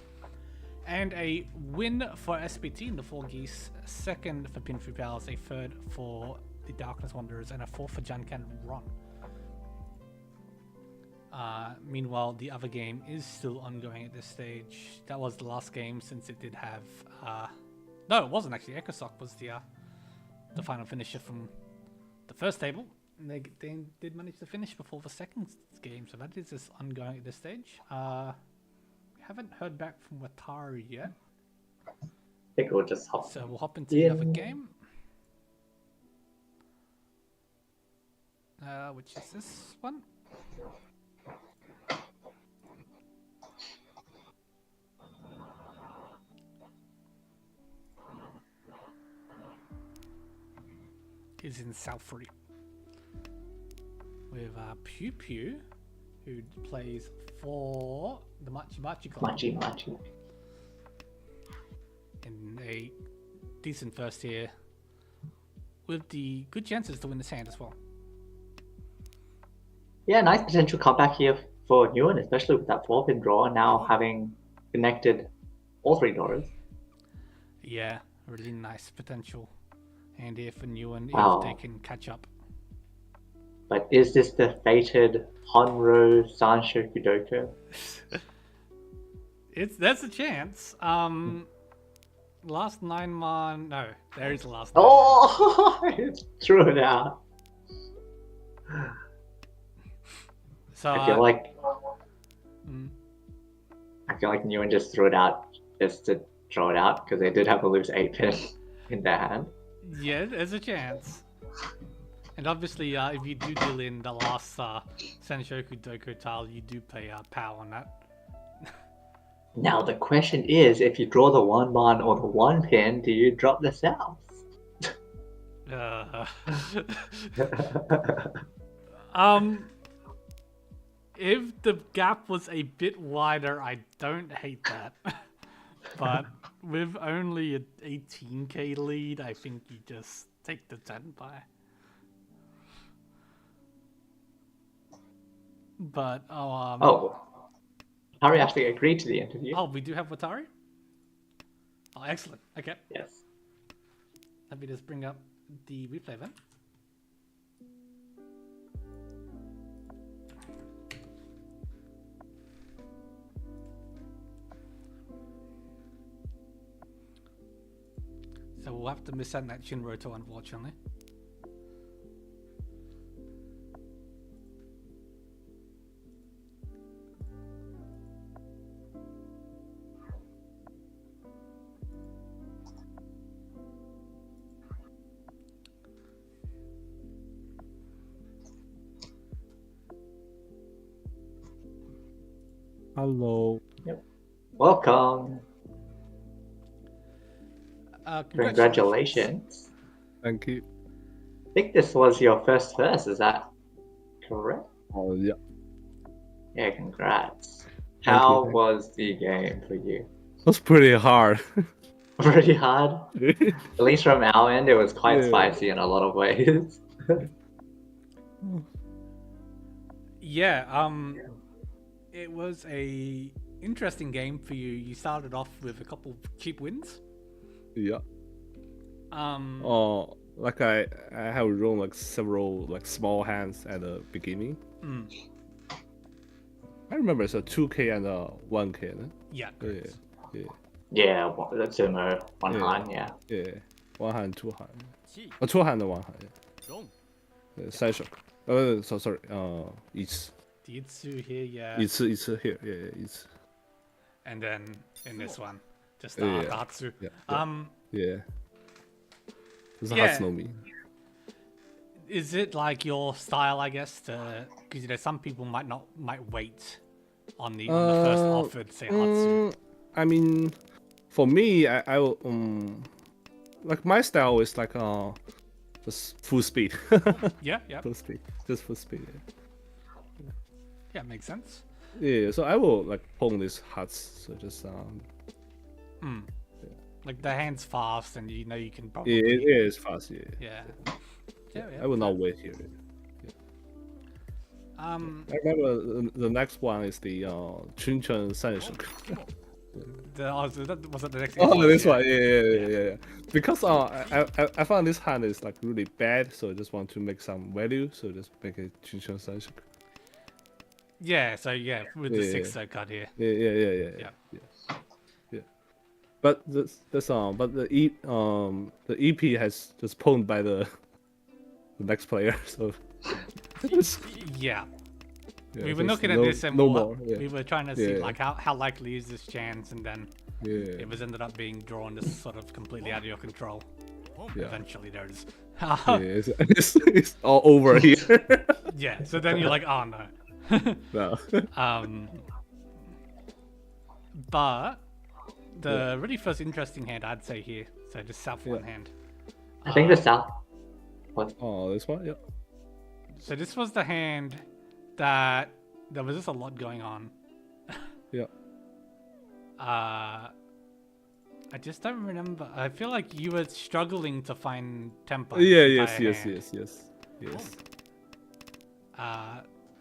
And a win for SPT in the 4 Geese, 2nd for Pinfree Pals, a 3rd for the Darkness Wanderers, and a 4th for Jankan Ron. Meanwhile, the other game is still ongoing at this stage. That was the last game since it did have... no, it wasn't actually. Ecosoc was the final finisher from the first table. And they did manage to finish before the second game, so that is just ongoing at this stage. Haven't heard back from Watari yet. I think we'll just hop. So we'll hop into the other game. Which is this one. Is in Southbury. With Pew Pew, who plays for the Machi Machi Club. Machi. In a decent first here, with the good chances to win this hand as well. Yeah, nice potential comeback here for Nguyen, especially with that 4-pin draw, now having connected all 3 doors. Yeah, really nice potential hand here for Nguyen Wow. if they can catch up. But is this the fated Honro Sancho Kudoko? There's a chance. Last 9-man. No, there is the last 9. Oh, it threw it out. So I feel like Nguyen just threw it out just to throw it out because they did have a loose 8-pin in their hand. Yeah, there's a chance. And obviously, if you do deal in the last Senshoku Doko tile, you do pay power on that. Now the question is, if you draw the 1-man or the 1-pin, do you drop the south? If the gap was a bit wider, I don't hate that. But with only an 18k lead, I think you just take the 10 pie. But Harry actually agreed to the interview. oh, we do have Watari. Oh, excellent. Okay, Yes. let me just bring up the replay then. So we'll have to missend that Shinroto, unfortunately. Hello. Welcome. Congratulations. Congratulations. Thank you. I think this was your first verse, is that correct? Oh yeah. Yeah, congrats. you, How thank you. was the game for you? That's pretty hard. Pretty hard. At least from our end, it was quite Yeah. spicy in a lot of ways. Yeah, it was a interesting game for you. You started off with a couple cheap wins. Yeah. Um, Like I have run like several like small hands at the beginning. mm, I remember it's a 2k and a 1k. No? yeah, Yeah. correct. Yeah. Yeah, that's Sumo, one Yeah. hand, yeah. Yeah. One hand, two hand. 7 Two hand, one hand. 4 Yeah. 三手. So sorry. 一次. Dietsu here, yeah. 一次 here. Yeah. 一次. And then in this one, just Yeah. Hatsu. Yeah. Yeah. Yeah. This is Yeah. Hatsunomi. Is it like your style, I guess, to because some people might wait on the first offered, say Hatsu. I mean, for me, I will like my style is like just full speed. Yeah, yeah, Full speed, just full speed. yeah, makes sense. Yeah, so I will like pong these huts. So just Like the hand's fast, and you know you can yeah, probably it is fast. Yeah. yeah. Yeah, yeah. I will not wait here. I remember the next one is the Chuncheon Sanshuk. Was that the next? Oh, this yeah. one, yeah. Because I found this hand is like really bad, so I just want to make some value, so just make a Chuncheon Sanshuk. Yeah, so yeah, with the Yeah. 6 card here. Yeah. But the EP has just pwned by the next player, so Yeah. yeah, We were just looking at no- this and no we were- more. Yeah. we were trying to see Yeah. like how likely is this chance, and then Yeah. it was ended up being drawn just sort of completely out of your control. Yeah. Eventually there it is. Yeah, it's all over here. Yeah, so then you're like, oh no. No. But the really first interesting hand I'd say here, so the south one hand. I think the South. Oh, this one, yeah. So this was the hand that there was just a lot going on. Yeah. I just don't remember. I feel like you were struggling to find tempo. Yeah, the yes. entire hand.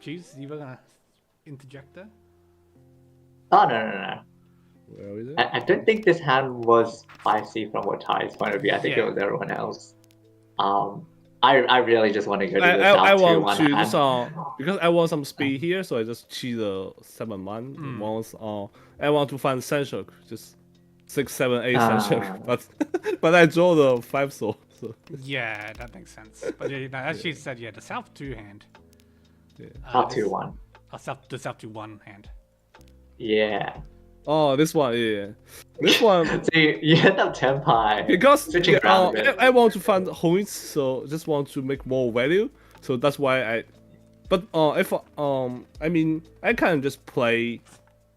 Jeez, you were gonna interject there? Oh, no. Where is it? I don't think this hand was spicy from what Ty's point of view. I think Yeah. it was everyone else. I really just want to go to the I South 2 want one to hand. just because I want some speed here, so I just cheat the 7-1. Once I want to find Sanshuk, just 6, 7, 8 Sanshuk, but I draw the 5 soul. So Yeah, that makes sense. But yeah, no, as she said, yeah, the south 2 hand. yeah. South this- 2-1. the south 2 1 hand. Yeah. Oh, this one, yeah. This one So you end up Tenpai. because switching around a bit. I want to find Hoins, so just want to make more value. So that's why I. But if I mean I can just play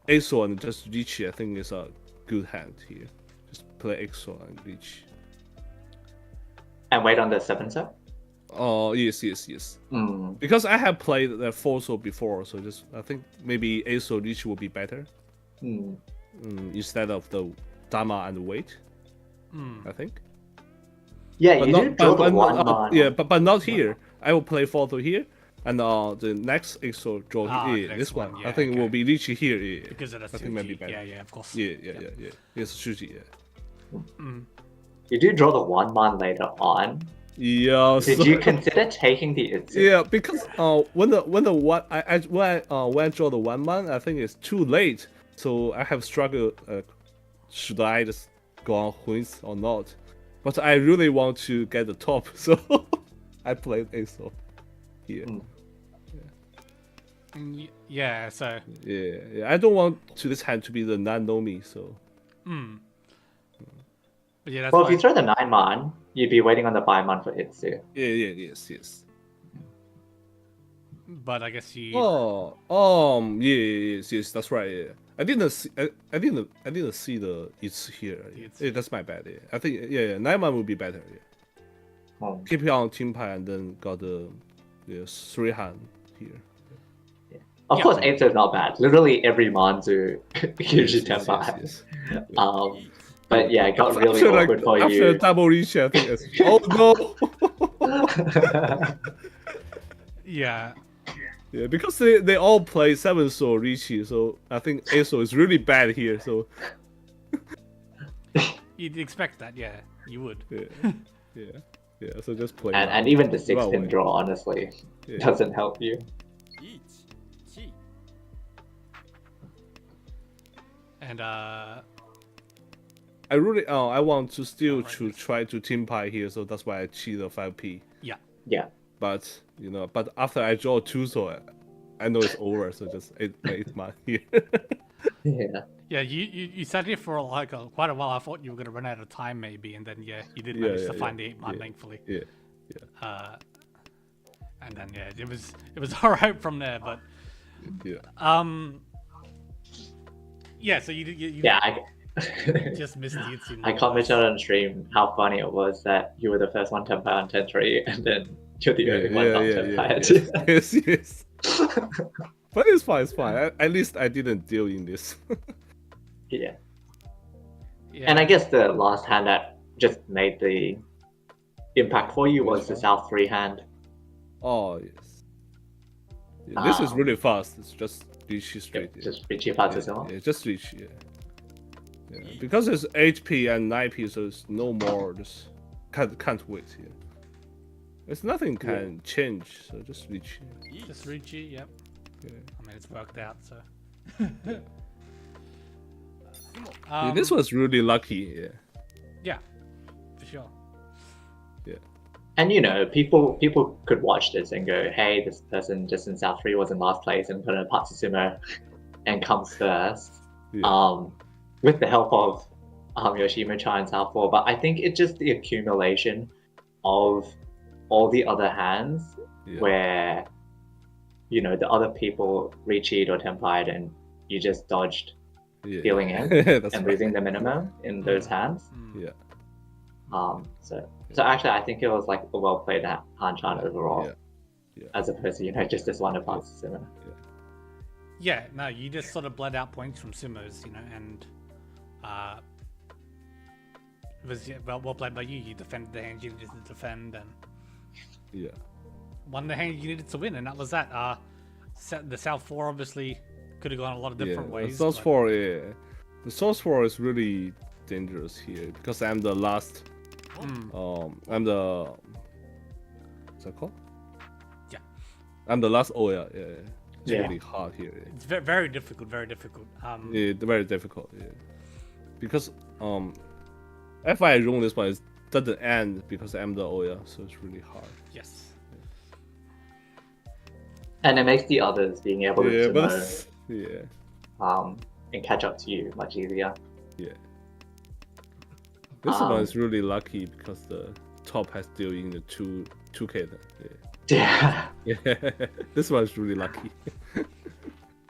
Exo and just Riichi. I think it's a good hand here. Just play Exo and Riichi. And wait on the 7 set. Oh yes. Mm. Because I have played the Forso before, so just I think maybe ASO Riichi will be better Mm. instead of the Dama and Wait. I think. Yeah, But you do not, draw the but one not, man. yeah, but not here. I will play Forso here, and the next ASO draw Ah, here. the This next one, one, I yeah, think okay. will be Riichi here. Yeah, Because of the I think maybe Suji. better. Yeah, of course. Yeah. Yes, Shuji. Yeah. You do draw the one man later on. Yeah. Did you consider taking the Itsu? Yeah, because when the one when I draw the 1-man, I think it's too late. So I have struggled. Should I just go on Huins or not? But I really want to get the top, so I played ASO here. Yeah, so. Yeah. I don't want to this hand to be the non-nomi, so. But yeah, that's Well, why. if you throw the 9 man, you'd be waiting on the buy man for Itsu. Yes. But I guess you. Yes, that's right. Yeah, I didn't see the it's here. Yeah, that's my bad. Yeah, I think 9-man would be better. Yeah, keep it on team pie and then got the 3 hand here. Of course, Itsu is not bad. Literally every Manzu gives you 10 buy. Yes. But yeah, it got really awkward for after you. double reach, I think it's oh no. Yeah. Yeah, because they all play 7-so Riichi, so I think ASO is really bad here. So You'd expect that, yeah. You would. yeah. So just play. And even the 6-pin Well, draw, honestly, yeah. doesn't help you. 1、T。 And I really I want to still to try to team pie here, so that's why I cheat the 5p. Yeah. But but after I draw 2, so I know it's over. So just 8 man here. Yeah. yeah, you sat here for like quite a while. I thought you were gonna run out of time maybe, and then you did manage to find the 8-man, thankfully. Yeah. And then it was alright from there, but Yeah. So you Yeah. just missed the Itsu. I commented on stream how funny it was that you were the first one to buy on 10-3, and then you're the only one not to buy it. Yes. But it's fine. At least I didn't deal in this. Yeah. And I guess the last hand that just made the impact for you was the South 3 hand. Oh yes. Yeah, this is really fast. It's just Riichi straight. Just Riichi fast as well. Yeah, just Riichi. Yeah. Because it's 8p and 9p, so it's no more. Just can't wait here. There's nothing can change, so just Riichi. Just Riichi, yep. Yeah. I mean, it's worked out, so. This was really lucky. Yeah, for sure. Yeah. And you know, people could watch this and go, "Hey, this person just in South 3 was in last place and put in a Patsusumo and comes first." Yeah. With the help of Yoshima-chan in South 4, but I think it's just the accumulation of all the other hands where, you know, the other people Riichi'd or Tenpai'd and you just dodged dealing in and losing the minimum in those hands. Yeah. So actually, I think it was like a well played Hanchan overall, Yeah. as opposed to, you know, just this one of Patsusumo. Yeah, no, you just sort of bled out points from Summos, you know, and it was well played by you. You defended the hand you needed to defend and won the hand you needed to win, and that was that. The South 4 obviously could have gone a lot of different ways. The Source 4, the Source 4 is really dangerous here because I'm the last. I'm the. What's that called? Yeah. I'm the last. Oh yeah. It's really hard here. It's very difficult. Very difficult. Very difficult. Yeah. Because if I run this one, it doesn't end because I'm the Oya, so it's really hard. Yes. And it makes the others being able to know, Yeah. and catch up to you much easier. Yeah. This one is really lucky because the top has still in the 2K. Yeah. Yeah. This one's really lucky.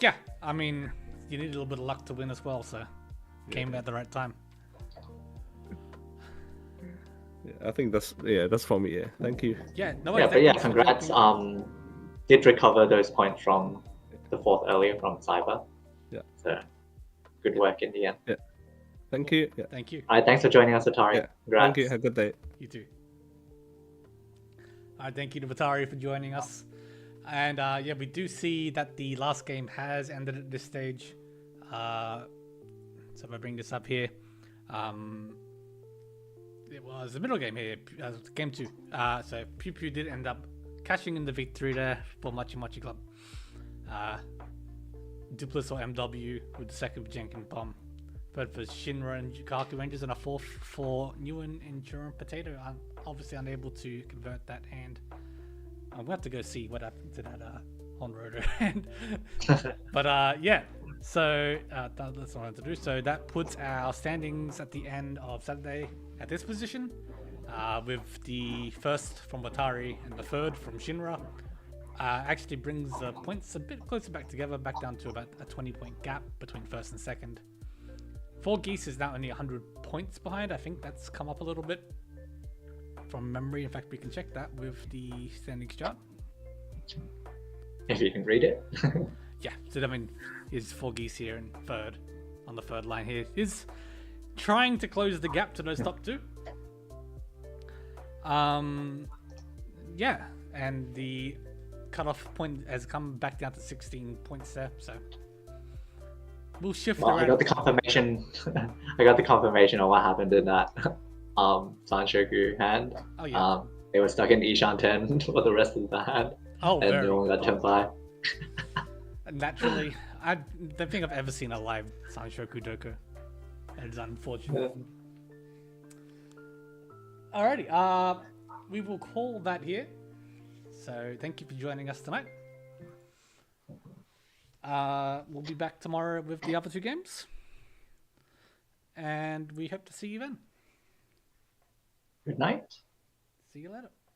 Yeah, I mean, you need a little bit of luck to win as well, so came at the right time. I think that's for me. Yeah, thank you. Yeah, no Yeah, worries. but yeah, thanks for congrats. jumping. Did recover those points from the fourth earlier from Cyber. Yeah. So good work in the end. Yeah, thank you. Yeah, Thank you. All right, thanks for joining us, Atari. yeah. Congrats. Thank you. Have a good day. You too. All right, thank you to Batari for joining us. And yeah, we do see that the last game has ended at this stage. So if I bring this up here, it was the middle game here, game 2. So Pew Pew did end up cashing in the victory there for Machi Machi Club. Duplis or MW with the second for Jenkins Bomb. Third for Shinra and Kaku Rangers, and a fourth for Newen and Juran Potato. I'm obviously unable to convert that hand. I'm going to have to go see what happened to that on-roader hand. But yeah, so that's what I wanted to do. So that puts our standings at the end of Saturday at this position, with the first from Watari and the third from Shinra. Actually brings the points a bit closer back together, back down to about a 20-point gap between first and second. 4 Geese is now only 100 points behind. I think that's come up a little bit from memory. In fact, we can check that with the standings chart. If you can read it. Yeah, so I mean, is 4 Geese here in third, on the third line here, is trying to close the gap to those top 2. Yeah, and the cutoff point has come back down to 16 points there, so we'll shift Well, around. I got the confirmation. I got the confirmation of what happened in that Sanshoku hand. Oh yeah. They were stuck in Ishan 10 for the rest of the hand, Oh, and very no one got Tenpai. naturally. I don't think I've ever seen a live Sanshoku Doku. It's unfortunate. Alrighty, we will call that here. So thank you for joining us tonight. We'll be back tomorrow with the other 2 games. And we hope to see you then. Good night. See you later.